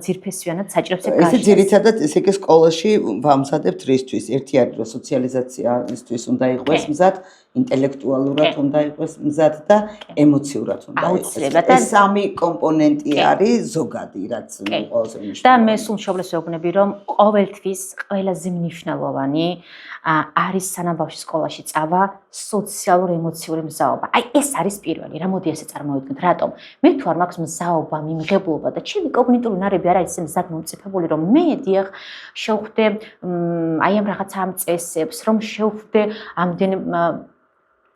ძირფესვიანად საჭიროებს ეგ გაშლას. ესე ძირითადად ესე იგი სკოლაში ვამზადებთ რისთვის? ერთი არის რომ სოციალიზაცია ისთვის უნდა იყოს მზად, ინტელექტუალურად უნდა იყოს მზად და ემოციურად უნდა იყოს. ეს სამი კომპონენტი არის ზოგადი, რაც ყველაზე მნიშვნელოვანია. და მე სულ მშობლებს ვეუბნები, რომ ყოველთვის ყველაზე მნიშვნელოვანი არის სანამ ბავშვი სკოლაში წავა, სოციალურ-ემოციური მზაობა. აი ეს არის პირველი, რა მოდი ესე წარმოვიდგინოთ, რატომ? მე თუ არ მაქვს მზაობა, მიმღებლობა და ჩემი კოგნიტური უნარები არ არის ისე მზად მომწიფებული, რომ მე დიახ შევხვდე აი ამ რაღაცა ამ წესებს, რომ შევხვდე ამდენ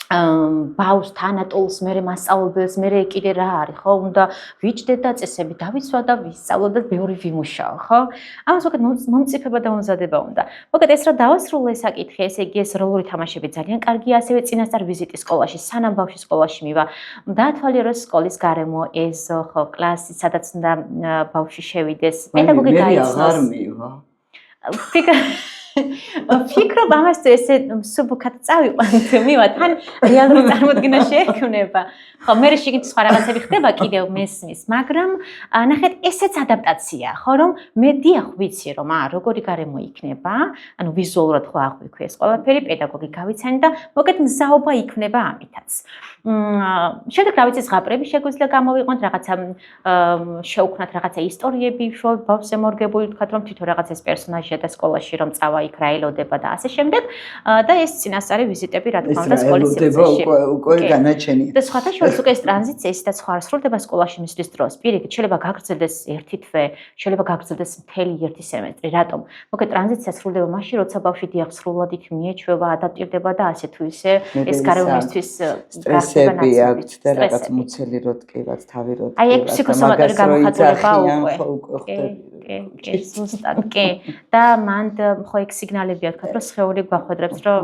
ბავშვს თანატოლს, მე მასწავლებელს, მე კიდე რა არის, ხო? უნდა ვიჭდე და წესები დავიცვა და ვისწავლო და ბევრი ვიმუშაო, ხო? ამას ვაკეთ მომწიფება და მომზადება უნდა. მოგეთ ეს რა დავასრულე საკითხი, ესე იგი ეს როლური თამაშები ძალიან კარგია, ასევე წინასწარ ვიზიტი სკოლაში, სანამ ბავშვი სკოლაში მივა. დაათვალიეროს სკოლის გარემო, ეს ხო, კლასი, სადაც უნდა ბავშვი შევიდეს, პედაგოგი გაიცნოს. მე აღარ მივა. ფიქრობ ამას ესე მსუბუქად წავიყვანთ მივა თან რეალური წარმოდგენა შეექმნება. ხო, მე შეგიძლია სხვა რაღაცები ხდება კიდევ მესმის, მაგრამ ნახეთ, ესეც ადაპტაცია, ხო, რომ მე დიახ ვიცი, რომ როგორი გარემო იქნება, ანუ ვიზუალურად ხო აღვიქვი ეს ყველაფერი, პედაგოგი გავიცანი და მოგეთ მზაობა იქნება ამითაც. შემდეგ რა ვიცი, ზღაპრები შეგვიძლია გამოვიყვანთ, რაღაცა შევქმნათ რაღაცა ისტორიები, უშუალოდ ბავშვს ემორგებული ვთქვათ, რომ თვითონ რაღაც ეს პერსონაჟია და სკოლაში რომ წავა იქ რა ელოდება და ასე შემდეგ და ეს წინასწარი ვიზიტები რა თქმა უნდა სკოლის სივრცეში. უკვე განაჩენია. და სხვათა შორის უკვე ეს ტრანზიცია ისედაც ხო არ სრულდება სკოლაში მისვლის დროს. პირიქით, შეიძლება გაგრძელდეს ერთი თვე, შეიძლება გაგრძელდეს მთელი ერთი სემესტრი. რატომ? მოგეთ ტრანზიცია სრულდება მაშინ, როცა ბავშვი დიახ სრულად იქ მიეჩვევა, ადაპტირდება და ასე თუ ისე ეს გარემოსთვის სტრესები აქვს და რაღაც მუცელი როტკივაც, თავი როტკივაც. აი ეგ ფსიქოსომატური გამოხატულება უკვე. კი, ზუსტად, კი. და მან ხო ეგ სიგნალებია თქვა, რომ სხეული გვახვედრებს, რომ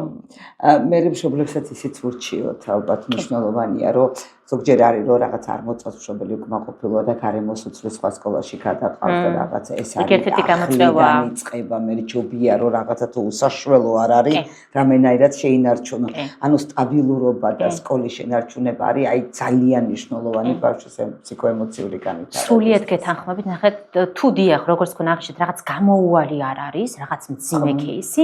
მე მშობლებსაც ისიც ვურჩიოთ, ალბათ მნიშვნელოვანია, რომ ზოგჯერ არის რომ რაღაც არ მოწონს მშობელი უკმაყოფილოა და გარემოს უცვლელს სხვა სკოლაში გადაყავს და რაღაცა ეს არის ერთ-ერთი გამოწვევა იწყება, მე ჯობია რომ რაღაცა თუ უსაშველო არ არის, რამენაირად შეინარჩუნო. ანუ სტაბილურობა და სკოლის შენარჩუნება არის აი ძალიან მნიშვნელოვანი ბავშვის ფსიქოემოციური განვითარება. სრულიად გეთანხმებით, ნახეთ, თუ დიახ, როგორც თქვენ აღნიშნეთ, რაღაც გამოუვალი არ არის, რაღაც მძიმე кейსი,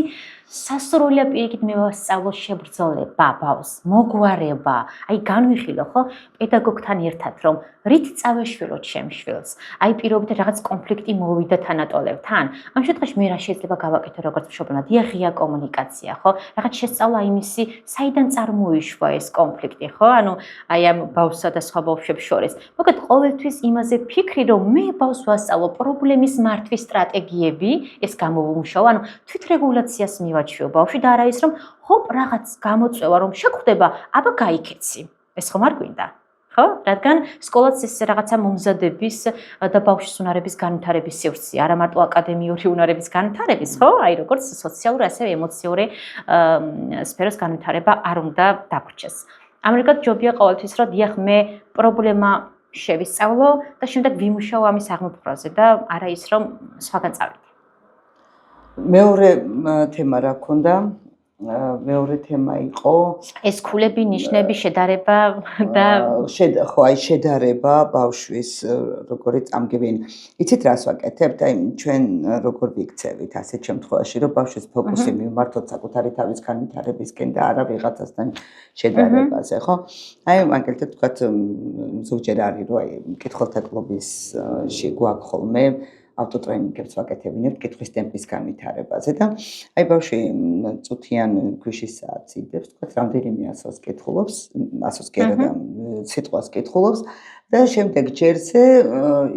სასურველია პირიქით მე ვასწავლო შებრძოლება ბავშვს, მოგვარება, აი განვიხილო ხო პედაგოგთან ერთად, რომ რით წავეშვილო ჩემ შვილს. აი პირობითად რაღაც კონფლიქტი მოვიდა თანატოლებთან. ამ შემთხვევაში მე რა შეიძლება გავაკეთო როგორც მშობელმა? დიახია კომუნიკაცია, ხო? რაღაც შესწავლა იმისი, საიდან წარმოიშვა ეს კონფლიქტი, ხო? ანუ აი ამ ბავშვსა და სხვა ბავშვებს შორის. მოგეთ ყოველთვის იმაზე ფიქრი, რომ მე ბავშვს ვასწავლო პრობლემის მართვის სტრატეგიები, ეს გამოვუმუშაო, ანუ თვითრეგულაციას მივაჩვეო ბავშვი და არა ის რომ ჰოპ რაღაც გამოწვევა რომ შეგხვდება, აბა გაიქეცი. ეს ხომ არ გვინდა? ხო? რადგან სკოლაც ეს რაღაცა მომზადების და ბავშვის უნარების განვითარების სივრცეა, არა მარტო აკადემიური უნარების განვითარების, ხო? აი როგორც სოციალური, ასევე ემოციური სფეროს განვითარება არ უნდა დაგვრჩეს. ამრიგად ჯობია ყოველთვის რომ დიახ მე პრობლემა შევისწავლო და შემდეგ ვიმუშაო ამის აღმოფხვრაზე და არა ის რომ სხვაგან წავიდე. მეორე თემა რა ქონდა? მეორე თემა იყო ეს ქულები, ნიშნები, შედარება და ხო, აი შედარება ბავშვის როგორი წამგებიანი. იცით რას ვაკეთებთ? აი ჩვენ როგორ ვიქცევით ასეთ შემთხვევაში, რომ ბავშვის ფოკუსი მივმართოთ საკუთარი თავის განვითარებისკენ და არა ვიღაცასთან შედარებაზე, ხო? აი მაგალითად ვთქვათ, ზოგჯერ არის რომ აი მკითხველთა კლუბის გვაქვს ხოლმე ავტოტრენინგებს ვაკეთებინებთ კითხვის ტემპის განვითარებაზე და აი ბავშვი წუთიან ქვიშის საათს იდებს, თქვა რამდენიმე ასოს კითხულობს, ასოს კი არა და სიტყვას კითხულობს და შემდეგ ჯერზე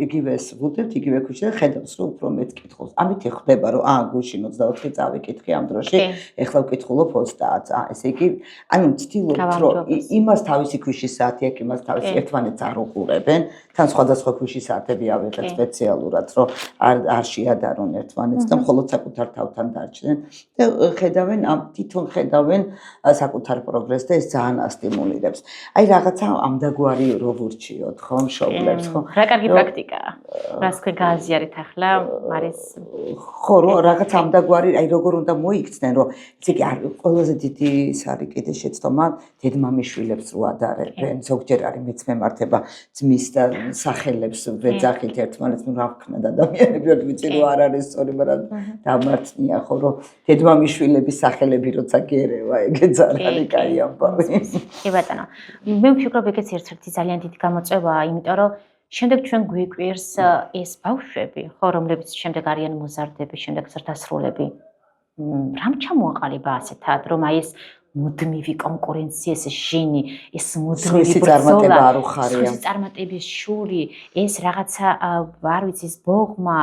იგივეს ვუდებთ, იგივე ქვიშზე ხედავს რომ უფრო მეტ კითხულობს. ამით ხვდება რომ გუშინ 24 წავიკითხე ამ დროში, ეხლა ვკითხულობ 30. ესე იგი, ანუ ვცდილობთ რომ იმას თავისი ქვიშის საათი აქვს, იმას თავისი ერთმანეთს არ უყურებენ, თან სხვადასხვა ქვიშის საათები ავიღეთ სპეციალურად, რომ არ შეადარონ ერთმანეთს და მხოლოდ საკუთარ თავთან დარჩნენ და ხედავენ თვითონ ხედავენ საკუთარ პროგრესს და ეს ძალიან ასტიმულირებს. აი რაღაცა ამდაგვარი რო ვურჩიოთ, ხო, მშობლებს, ხო? რა კარგი პრაქტიკაა. რას თქვენ გააზიარეთ ახლა, არის ხო, რომ რაღაც ამდაგვარი, აი როგორ უნდა მოიქცნენ, რომ ესე იგი ყველაზე დიდი ის არის კიდე შეცდომა დედმამიშვილებს რო ადარებენ, ზოგჯერ არის მეც მემართება ძმის და სახელებს ვეძახით ერთმანეთს, რა ვქნათ ადამიანები, ვერ ვიცი რომ არ არის სწორი, მაგრამ დამართნია ხო, რომ დედმამიშვილების სახელები როცა გერევა, ეგეც არ არის კაი ამბავი. კი ბატონო. მე ვფიქრობ, ეგეც ერთ-ერთი ძალიან დიდი გამოწვევაა, იმიტომ რომ შემდეგ ჩვენ გვიკვირს ეს ბავშვები, ხო, რომლებიც შემდეგ არიან მოზარდები, შემდეგ ზრდასრულები. რამ ჩამოაყალიბა ასეთად, რომ აი ეს მუდმივი კონკურენცია, ეს ჟინი, ეს მუდმივი წარმატება არ უხარია. წარმატების შური, ეს რაღაცა არ ვიცი, ეს ბოღმა,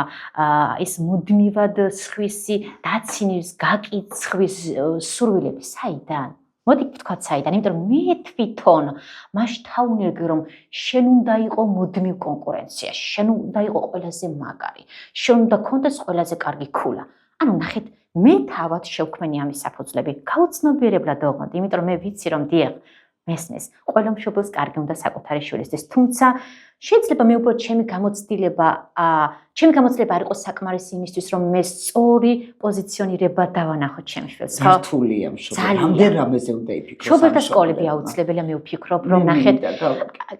ეს მუდმივად სხვისი დაცინის, გაკიცხვის სურვილები საიდან? მოდი ვთქვათ საიდან, იმიტომ რომ მე თვითონ მაშ თავნერგე რომ შენ უნდა იყო მუდმივ კონკურენციაში, შენ უნდა იყო ყველაზე მაგარი, შენ უნდა გქონდეს ყველაზე კარგი ქულა. ანუ ნახეთ, მე თავად შევქმენი ამის საფუძვლები, გაუცნობიერებლად ოღონდ, იმიტომ რომ მე ვიცი რომ დიახ, მესმის, ყველა მშობელს კარგი უნდა საკუთარი შვილისთვის, თუმცა შეიძლება მე უფრო ჩემი გამოცდილება არ იყოს საკმარისი იმისთვის, რომ მე სწორი პოზიციონირება დავანახო ჩემ შვილს, ხო? რთულია მშობელი. ამდენ რამეზე უნდა იფიქროს. მშობელთა სკოლები აუცილებელია, მე ვფიქრობ, რომ ნახეთ,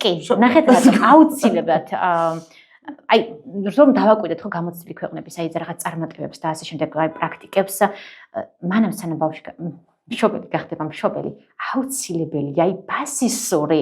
კი, ნახეთ, აუცილებლად აი რომ დავაკვირდეთ ხო გამოცდილი ქვეყნების აი რაღაც წარმატებებს და ასე შემდეგ აი პრაქტიკებს მანამ სანამ ბავშვი მშობელი გახდება მშობელი აუცილებელია აი ბაზისური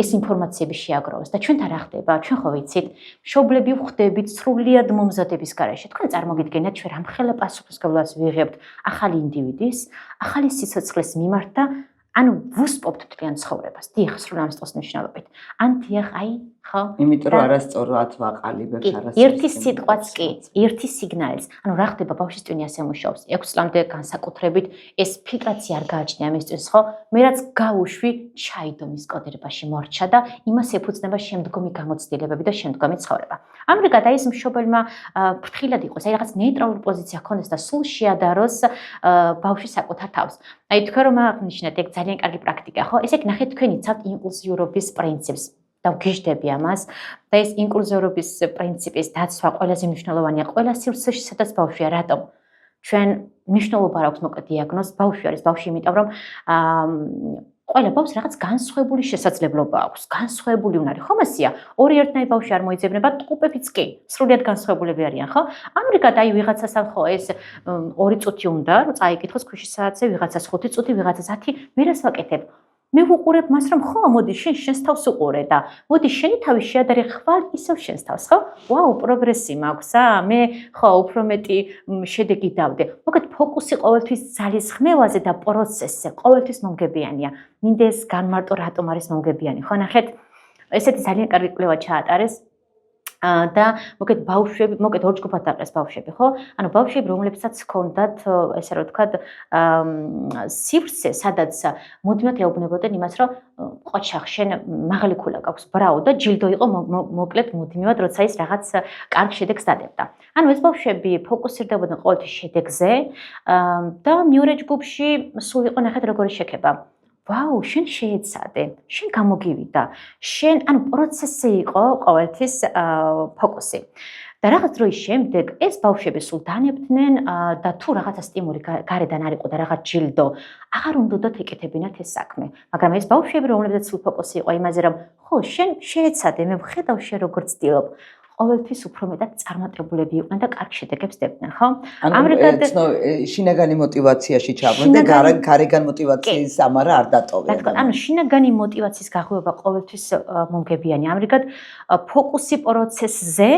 ეს ინფორმაციები შეაგროვოს და ჩვენთან რა ხდება ჩვენ ხო ვიცით მშობლები ვხვდებით სრულიად მომზადების გარეშე თქვენ წარმოგიდგენთ ჩვენ რამხელა პასუხისმგებლობას ვიღებთ ახალი ინდივიდის ახალი სიცოცხლის მიმართ და ანუ ვუსპობთ მთლიან ცხოვრებას. დიახ, სრულ ამის მნიშვნელობით. ან დიახ, აი, ხო? იმიტომ რომ არასწორად ვაყალიბებთ არასწორად. ერთი სიტყვაც კი, ერთი სიგნალიც. ანუ რა ხდება ბავშვის ტვინი ასე მუშაობს. 6 წლამდე განსაკუთრებით ეს ფილტრაცია არ გააჩნია ამის ტვინს, ხო? მე რაც გავუშვი, ჩაიდო მის კოდირებაში მორჩა და იმას ეფუძნება შემდგომი გამოცდილებები და შემდგომი ცხოვრება. ამრიგად აი ეს მშობელმა ფრთხილად იყოს, აი რაღაც ნეიტრალური პოზიცია ჰქონდეს და სულ შეადაროს ბავშვი საკუთარ თავს. აი თქვენ რომ აღნიშნეთ, ეგ ძალიან კარგი პრაქტიკაა, ხო? ესე იგი ნახეთ თქვენ იცავთ ინკლუზიურობის პრინციპს. და ვგიჟდები ამას და ეს ინკლუზიურობის პრინციპის დაცვა ყველაზე მნიშვნელოვანია ყველა სივრცეში, სადაც ბავშვია, რატომ? ჩვენ მნიშვნელობა არ აქვს მოკლედ დიაგნოზს, ბავშვი არის ბავშვი, იმიტომ რომ ყველა ბავშვს რაღაც განსხვავებული შესაძლებლობა აქვს, განსხვავებული უნარი, ხომ ასია? ორი ერთნაირი ბავშვი არ მოიძებნება, ტყუპებიც კი, სრულიად განსხვავებულები არიან, ხო? ამრიგად აი ვიღაცასთან ხო ეს 2 წუთი უნდა, რომ წაიკითხოს ქვიშის საათზე, ვიღაცას 5 წუთი, ვიღაცას 10, მე რას ვაკეთებ? მე ვუყურებ მას რომ ხო მოდი შენ შენს თავს უყურე და მოდი შენი თავი შეადარე ხვალ ისევ შენს თავს ხო? ვაუ, პროგრესი მაქვს მე ხო უფრო მეტი შედეგი დავდე. მოგეთ ფოკუსი ყოველთვის ძალისხმევაზე და პროცესზე ყოველთვის მომგებიანია. მინდა ეს განმარტო რატომ არის მომგებიანი, ხო ნახეთ? ესეთი ძალიან კარგი კვლევა ჩაატარეს და მოგეთ ბავშვები, მოგეთ ორ ჯგუფად დაყრეს ბავშვები, ხო? ანუ ბავშვები, რომლებსაც ჰქონდათ, ესე რომ ვთქვათ, სივრცე, სადაც მუდმივად ეუბნებოდნენ იმას, რომ ყოჩახ, შენ მაღალი ქულა გაქვს, ბრავო და ჯილდო იყო მოკლედ მუდმივად, როცა ის რაღაც კარგ შედეგს დადებდა. ანუ ეს ბავშვები ფოკუსირდებოდნენ ყოველთვის შედეგზე და მეორე ჯგუფში სულ იყო ნახეთ როგორი შექება. ვაუ, შენ შეეცადე, შენ გამოგივიდა, შენ ანუ პროცესზე იყო ყოველთვის ფოკუსი. და რაღაც დროის შემდეგ ეს ბავშვები სულ დანებდნენ და თუ რაღაცა სტიმული გარედან არ იყო და რაღაც ჯილდო, აღარ უნდათ ეკეთებინათ ეს საქმე. მაგრამ ეს ბავშვები, რომლებზეც სულ ფოკუსი იყო იმაზე, რომ ხო, შენ შეეცადე, მე ვხედავ შენ როგორ ცდილობ. ყოველთვის უფრო მეტად წარმატებულები იყვნენ და კარგ შედეგებს დებდნენ, ხო? ამრიგად შინაგანი მოტივაციაში ჩავრდნენ და გარეგან მოტივაციის ამარა არ დატოვებდნენ. რა თქმა უნდა, ანუ შინაგანი მოტივაციის გაღვივა ყოველთვის მომგებიანი. ამრიგად ფოკუსი პროცესზე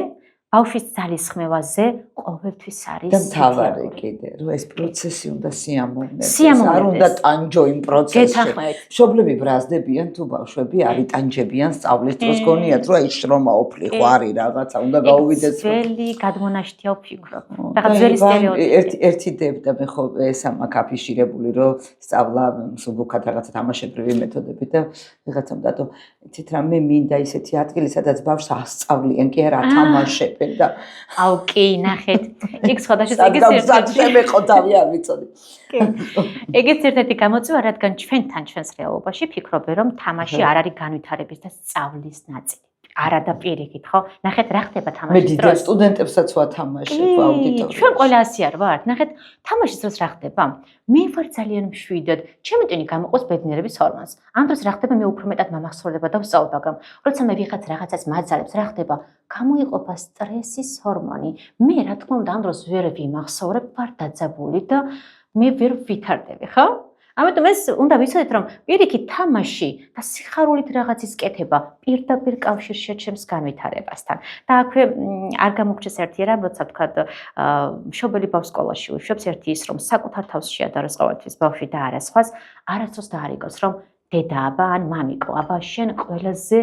ბავშვის ძალისხმევაზე ყოველთვის არის და მთავარი კიდე რომ ეს პროცესი უნდა სიამოვნებდეს სიამოვნებდეს. არ უნდა ტანჯო იმ პროცესში გეთანხმებით. მშობლები ბრაზდებიან თუ ბავშვები არ იტანჯებიან სწავლის დროს გონიათ რომ აი შრომა ოფლიხო არის რაღაცა უნდა გაუვიდეს ძველი გადმონაშთია ვფიქრობ რაღაც ძველი სტერეოტიპი ერთი დებდა მე ხო ეს ამაკ აფიშირებული რომ სწავლა მსუბუქად რაღაცა თამაშებრივი მეთოდები და ვიღაცამ დადო იცით რა მე მინდა ისეთი ადგილი სადაც ბავშვს ასწავლიან კი არა ათამაშებენ და აუ კი ნახეთ იქ სხვადასხვა ეგეც შემეყო თავი არ ვიცოდი ეგეც ერთ-ერთი გამოწვევა რადგან ჩვენთან ჩვენს რეალობაში ფიქრობენ რომ თამაში არ არის განვითარების და სწავლის ნაწილი არა და პირიქით ხო ნახეთ რა ხდება თამაშის მე დროს სტუდენტებსაც ვათამაშებ აუდიტორიაში ჩვენ ყველა ასე არ ვართ ნახეთ თამაშის დროს რა ხდება მე ვარ ძალიან მშვიდად ჩემი ტვინი გამოყოს ბედნიერების ჰორმონს ამ დროს რა ხდება მე უფრო მეტად მომახსოვრდება და ვსწავლ მაგრამ როცა მე ვიღაც რაღაცას მაძალებს რა ხდება გამოიყოფა სტრესის ჰორმონი მე რა თქმა უნდა ამ დროს ვერ ვიმახსოვრებ ვარ დაძაბული და მე ვერ ვითარდები ხო ამიტომ ეს უნდა ვიცოდეთ რომ პირიქით თამაში და სიხარულით რაღაცის კეთება პირდაპირ კავშირში ჩემს განვითარებასთან და აქვე არ გამოგჩეს ერთი რამ როცა ვთქვათ მშობელი ბავშვს სკოლაში უშვებს ერთი ის რომ საკუთარ თავს შეადაროს ყოველთვის ბავშვი და არა სხვას არასდროს დაარიგოს რომ დედა აბა ან მამიკო აბა შენ ყველაზე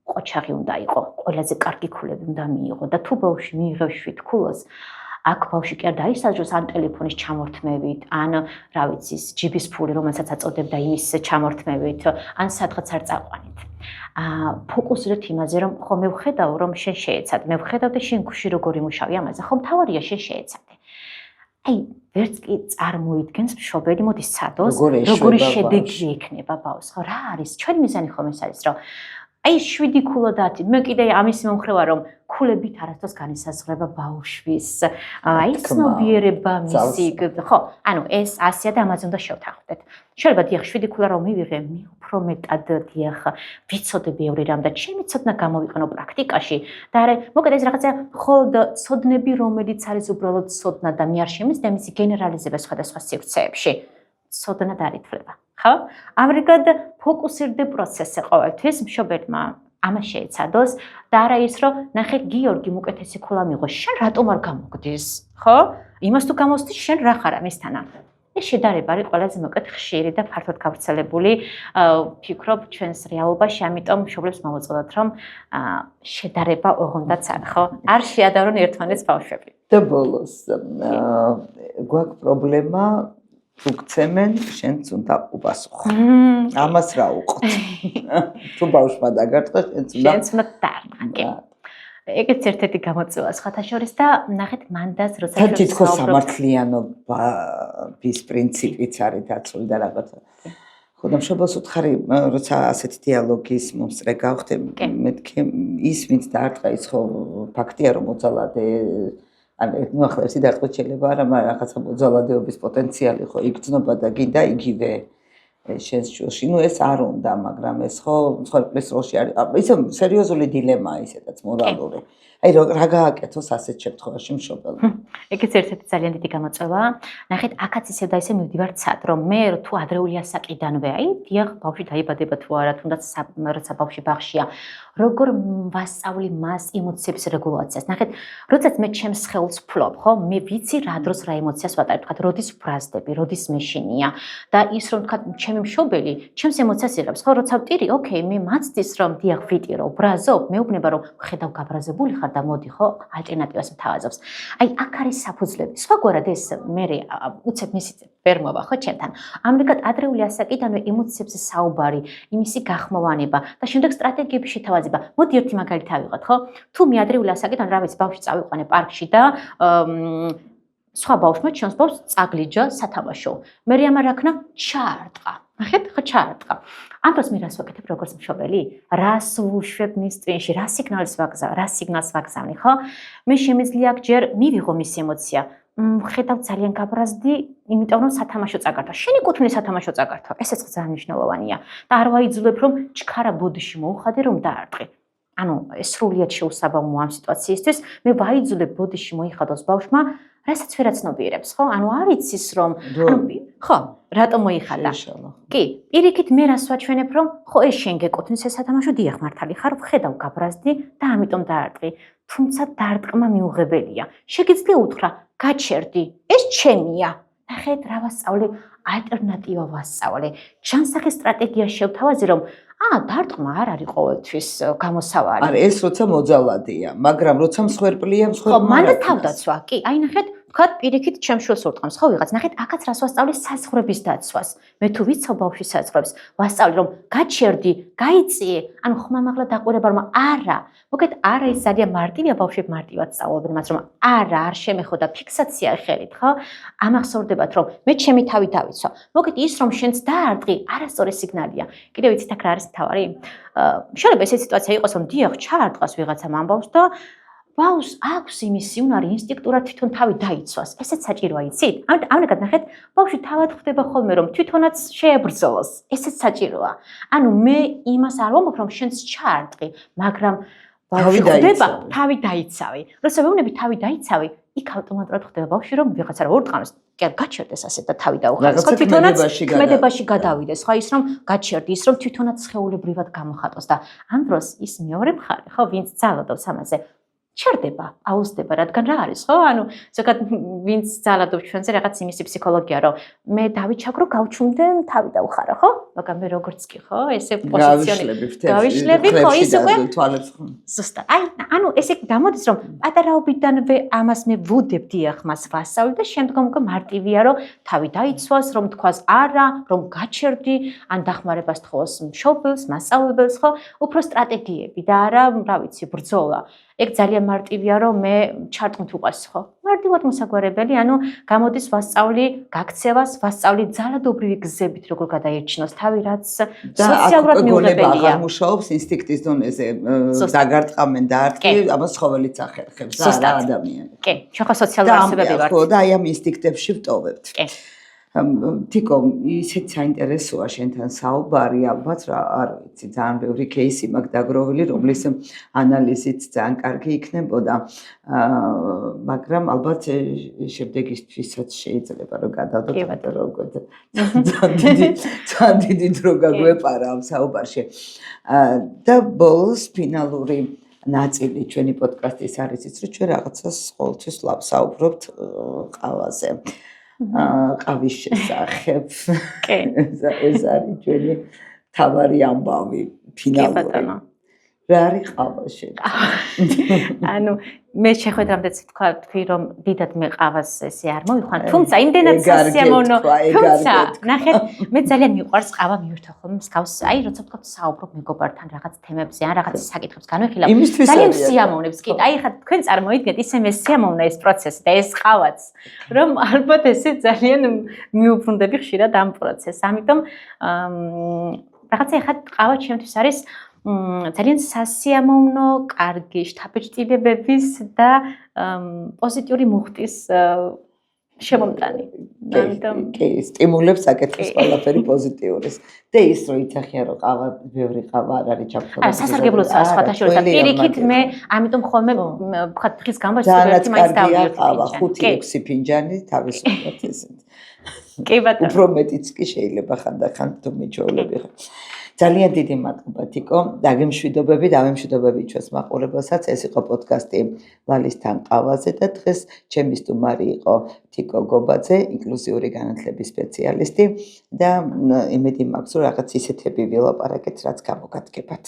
ყოჩაღი უნდა იყო ყველაზე კარგი ქულები უნდა მიიღო და თუ ბავშვი მიიღებს შვითქულოს აქ ბავშვი კი არ დაისაჯოს ან ტელეფონის ჩამორთმევით, ან რა ვიცი, ჯიბის ფული, რომელსაც აწოდებდა იმის ჩამორთმევით, ან სადღაც არ წაყვანით. ფოკუსირებთ იმაზე, რომ ხო მე ვხედავ, რომ შენ შეეცადე, მე ვხედავ და შენ გუში როგორი მუშავი ამაზე, ხო მთავარია შენ შეეცადე. აი, ვერც კი წარმოიდგენს მშობელი მოდის სადოს, როგორი შედეგი ექნება ბავშვს, ხო რა არის? ჩვენი მიზანი ხომ ეს არის, რომ აი 7 ქულა დათი. მე კიდე ამის მომხრევა რომ ქულებით არასდროს განისაზღვრება ბავშვის აი ცნობიერება მისი ხო ანუ ეს ასია და ამაზე უნდა შევთანხმდეთ. შეიძლება დიახ 7 ქულა რომ მივიღე მე უფრო მეტად დიახ ვიცოდე ბევრი რამ და ჩემი ცოდნა გამოვიყენო პრაქტიკაში და არა მოკეთ ეს რაღაცა მხოლოდ ცოდნები რომელიც არის უბრალოდ ცოდნა და მე არ შემიძლია მისი გენერალიზება სხვადასხვა სივრცეებში. ცოდნა დაითვლება. ხო? ამრიგად ფოკუსირდე პროცესზე ყოველთვის მშობელმა ამას შეეცადოს და არა ის რომ ნახე გიორგი უკეთესი ქულა მიიღო შენ რატომ არ გამოგდის ხო იმას თუ გამოსდის შენ რა ხარ ამისთანა ეს შედარება არის ყველაზე მოკეთ ხშირი და ფართოდ გავრცელებული ვფიქრობ ჩვენს რეალობაში ამიტომ მშობლებს მოვუწოდოთ რომ შედარება ოღონდაც არ ხო არ შეადარონ ერთმანეთს ბავშვები და ბოლოს გვაქვს პრობლემა თუ გცემენ, შენც უნდა უპასუხო. ამას რა უყოთ? თუ ბავშვმა დაგარტყა, შენც უნდა დარტყა. ეგეც ერთ-ერთი გამოწვევა სხვათა შორის და ნახეთ მანდას როცა ჩვენ თითქოს სამართლიანობის პრინციპიც არის დაცული და რაღაცა. ხო და მშობელს უთხარი, როცა ასეთი დიალოგის მომსწრე გავხდე, მეთქე ის ვინც დარტყა ის ხო ფაქტია რომ მოძალადე ანუ ახლა ერთი დარტყმით შეიძლება არა, მაგრამ რაღაცა მოძალადეობის პოტენციალი ხო იგრძნობა და გინდა იგივე შენს შულში. ნუ ეს არ უნდა, მაგრამ ეს ხო ცხოვრების როლში არის. ისე სერიოზული დილემაა ისედაც მორალური. აი რა გააკეთოს ასეთ შემთხვევაში მშობელმა. ეგეც ერთ-ერთი ძალიან დიდი გამოწვევაა. ნახეთ, აქაც ისე და ისე მივდივარ ცად, რომ მე თუ ადრეული ასაკიდანვე, აი დიახ, ბავშვი დაიბადება თუ არა, თუნდაც როცა ბავშვი ბაღშია, როგორ ვასწავლი მას ემოციების რეგულაციას. ნახეთ, როდესაც მე ჩემს ხელს ვფლობ, ხო, მე ვიცი რა დროს რა ემოციას ვატარებ, თქვა, როდის ვბრაზდები, როდის მეშინია და ის რომ თქვა, ჩემი მშობელი ჩემს ემოციას იღებს, ხო, როცა ვტირი, ოკეი, მე მაცდის რომ დიახ, ვიტირო, ბრაზობ, მეუბნება რომ ხედავ გაბრაზებული ხარ და მოდი ხო ალტერნატივას მთავაზობს. აი აქ არის საფუძვლები. სხვაგვარად ეს მე უცებ მისი ვერ მოვა ხო ჩემთან. ამრიგად ადრეული ასაკიდანვე ემოციებზე საუბარი, იმისი გახმოვანება და შემდეგ სტრატეგიების შეთავაზება. მოდი ერთი მაგალითი ავიღოთ, ხო? თუ მე ადრეული ასაკიდან რა ვიცი ბავშვი წავიყვანე პარკში და სხვა ბავშვმა ჩემს ბავშვს წაგლიჯა სათამაშო. მე რამ არაქნა ჩაარტყა. ნახეთ, ხო ჩაარტყა. ამ დროს მე რას ვაკეთებ როგორც მშობელი? რას ვუშვებ მის ტვინში? რა სიგნალს ვაგზავნი, ხო? მე შემიძლია ჯერ მივიღო მის ემოცია. ხედავ ძალიან გაბრაზდი, იმიტომ რომ სათამაშო წაგართვა. შენი კუთვნილი სათამაშო წაგართვა. ესეც ძალიან მნიშვნელოვანია. და არ ვაიძულებ რომ ჩქარა ბოდიში მოუხადე რომ დაარტყი. ანუ ეს სრულიად შეუსაბამოა ამ სიტუაციისთვის. მე ვაიძულებ ბოდიში მოიხადოს ბავშვმა რასაც ვერაცნობიერებს, ხო? ანუ არ იცის რომ ხო, რატომ მოიხადა? კი, პირიქით მე რას ვაჩვენებ რომ ხო ეს შენ გეკუთვნის ეს სათამაშო დიახ მართალი ხარ, ხედავ გაბრაზდი და ამიტომ დაარტყი. თუმცა დარტყმა მიუღებელია. შეგიძლია უთხრა, გაჩერდი, ეს ჩემია. ნახეთ რა ვასწავლე, ალტერნატივა ვასწავლე. ჯანსაღი სტრატეგია შევთავაზე რომ დარტყმა არ არის ყოველთვის გამოსავალი. არა, ეს როცა მოძალადია, მაგრამ როცა მსხვერპლია, ხო, მანდა თავდაცვა. კი, აი ნახეთ, ვთქვათ, პირიქით ჩემს შვილს ურტყამს, ხო ვიღაც, ნახეთ, აქაც რას ვასწავლე საზღვრების დაცვას. მე თუ ვიცავ ბავშვის საზღვრებს, ვასწავლე რომ გაჩერდი, გაიწიე, ანუ ხმამაღლა დაყურება რომ არა. მოგეთ, არა ის ძალიან მარტივია ბავშვები მარტივად სწავლობენ მას რომ არა, არ შემეხო და ფიქსაცია ხელით, ხო? ამახსოვრდებათ რომ მე ჩემი თავი დავიცვა. მოგეთ, ის რომ შენც დაარტყი, არასწორი სიგნალია. კიდევ ვიცით აქ რა არის მთავარი? შეიძლება ესეთი სიტუაცია იყოს რომ დიახ, ჩაარტყას ვიღაცამ ამბავს და ბავშვს აქვს იმის სიუნარი ინსტინქტურად თვითონ თავი დაიცვას. ესეც საჭიროა, იცით? ამრიგად ნახეთ, ბავშვი თავად ხვდება ხოლმე რომ თვითონაც შეებრძოლოს. ესეც საჭიროა. ანუ მე იმას არ ვამბობ რომ შენც ჩაარტყი, მაგრამ ბავშვი ხვდება თავი დაიცავი. როცა ვეუბნები თავი დაიცავი, იქ ავტომატურად ხვდება ბავშვი რომ ვიღაცა რა ურტყამს, გაჩერდეს ასე და თავი დაუხარეს. ხო თვითონაც ქმედებაში გადავიდეს. ხო ის რომ გაჩერდი, ის რომ თვითონაც სხეულებრივად გამოხატოს და ამ დროს ის მეორე მხარე, ხო, ვინც ძალადობს ამაზე ჩერდება, აუზდება, რადგან რა არის, ხო? ანუ ზოგადად ვინც ძალადობს ჩვენზე რაღაც იმისი ფსიქოლოგია, რომ მე დავიჩაგრო, გავჩუმდე, თავი დაუხარა, ხო? მაგრამ მე როგორც კი, ხო? ესე პოზიციონი გავიშლები, ხო, ის უკვე თვალებს ხო. ზუსტად. აი, ანუ ესე გამოდის, რომ პატარაობიდანვე ამას მე ვუდებ დიახ მას ვასწავლე და შემდგომ უკვე მარტივია, რომ თავი დაიცვას, რომ თქვას არა, რომ გაჩერდი, ან დახმარებას თხოვოს მშობელს, მასწავლებელს, ხო? უფრო სტრატეგიები და არა, რა ვიცი, ბრძოლა. ეგ ძალიან მარტივია რომ მე ჩარტყმით უყას ხო მარტივად მოსაგვარებელი ანუ გამოდის ვასწავლი გაქცევას ვასწავლი ძალადობრივი გზებით როგორ გადაერჩინოს თავი რაც სოციალურად მიუღებელია აღარ მუშაობს ინსტინქტის დონეზე დაგარტყამენ და არტყი ამას ცხოველიც ახერხებს და ადამიანი კი ჩვენ ხო სოციალური არსებები ვართ ხო და აი ამ ინსტინქტებში ვტოვებთ კი თიკო ისეთ საინტერესოა შენთან საუბარი ალბათ რა არ ვიცი ძალიან ბევრი кейსი მაქვს დაგროვილი რომლის ანალიზით ძალიან კარგი იქნებოდა მაგრამ ალბათ შემდეგისთვისაც შეიძლება რომ გადავდოთ როგორ ძალიან დიდი დრო გაგვეპარა ამ საუბარში და ბოლოს ფინალური ნაწილი ჩვენი პოდკასტის არის ის რომ ჩვენ რაღაცას ყოველთვის ვსაუბრობთ ყავაზე ყავის შესახებ. კი. ეს არის ჩვენი თავარი ამბავი ფინალური. რა არის ყავა შენ? ანუ მე შეხვედრამდეც თქვი რომ დიდად მე ყავას ესე არ მოვიხარ, თუმცა იმდენად სასიამოვნო, თუმცა ნახეთ, მე ძალიან მიყვარს ყავა მივირთო ხოლმე მსგავს, აი როცა ვთქვათ საუბრობ მეგობართან რაღაც თემებზე ან რაღაც საკითხებს განვიხილავ, ძალიან სიამოვნებს კი, აი ხა თქვენ წარმოიდგინეთ ისე მე სიამოვნა ეს პროცესი და ეს ყავაც, რომ ალბათ ესე ძალიან მიუბრუნდები ხშირად ამ პროცესს. ამიტომ რაღაცა ხა ყავა ჩემთვის არის ძალიან სასიამოვნო, კარგი შთაბეჭდილებების და პოზიტიური მუხტის შემომტანი. ამიტომ კი, სტიმულებს აკეთებს ყველაფერი პოზიტიურის. და ის რომ იცახია რომ ყავა, ბევრი ყავა არ არის ჩაფხოლა. სასარგებლოა სხვათა შორის და პირიქით მე ამიტომ ხოლმე ვთქვათ დღის გამბაში ერთი მაინც დავიერთდი. 5-6 ფინჯანი თავისუფლად ესეთ. კი ბატონო. უფრო მეტიც კი შეიძლება ხანდახან თუ მიჩვეულები ხარ. ძალიან დიდი მადლობა თიკო, დაგემშვიდობები, დავემშვიდობები ჩვენს მაყურებელსაც. ეს იყო პოდკასტი ლალისთან ყავაზე და დღეს ჩემი სტუმარი იყო თიკო გობაძე, ინკლუზიური განათლების სპეციალისტი და იმედი მაქვს, რომ რაღაც ისეთები ვილაპარაკეთ, რაც გამოგადგებათ.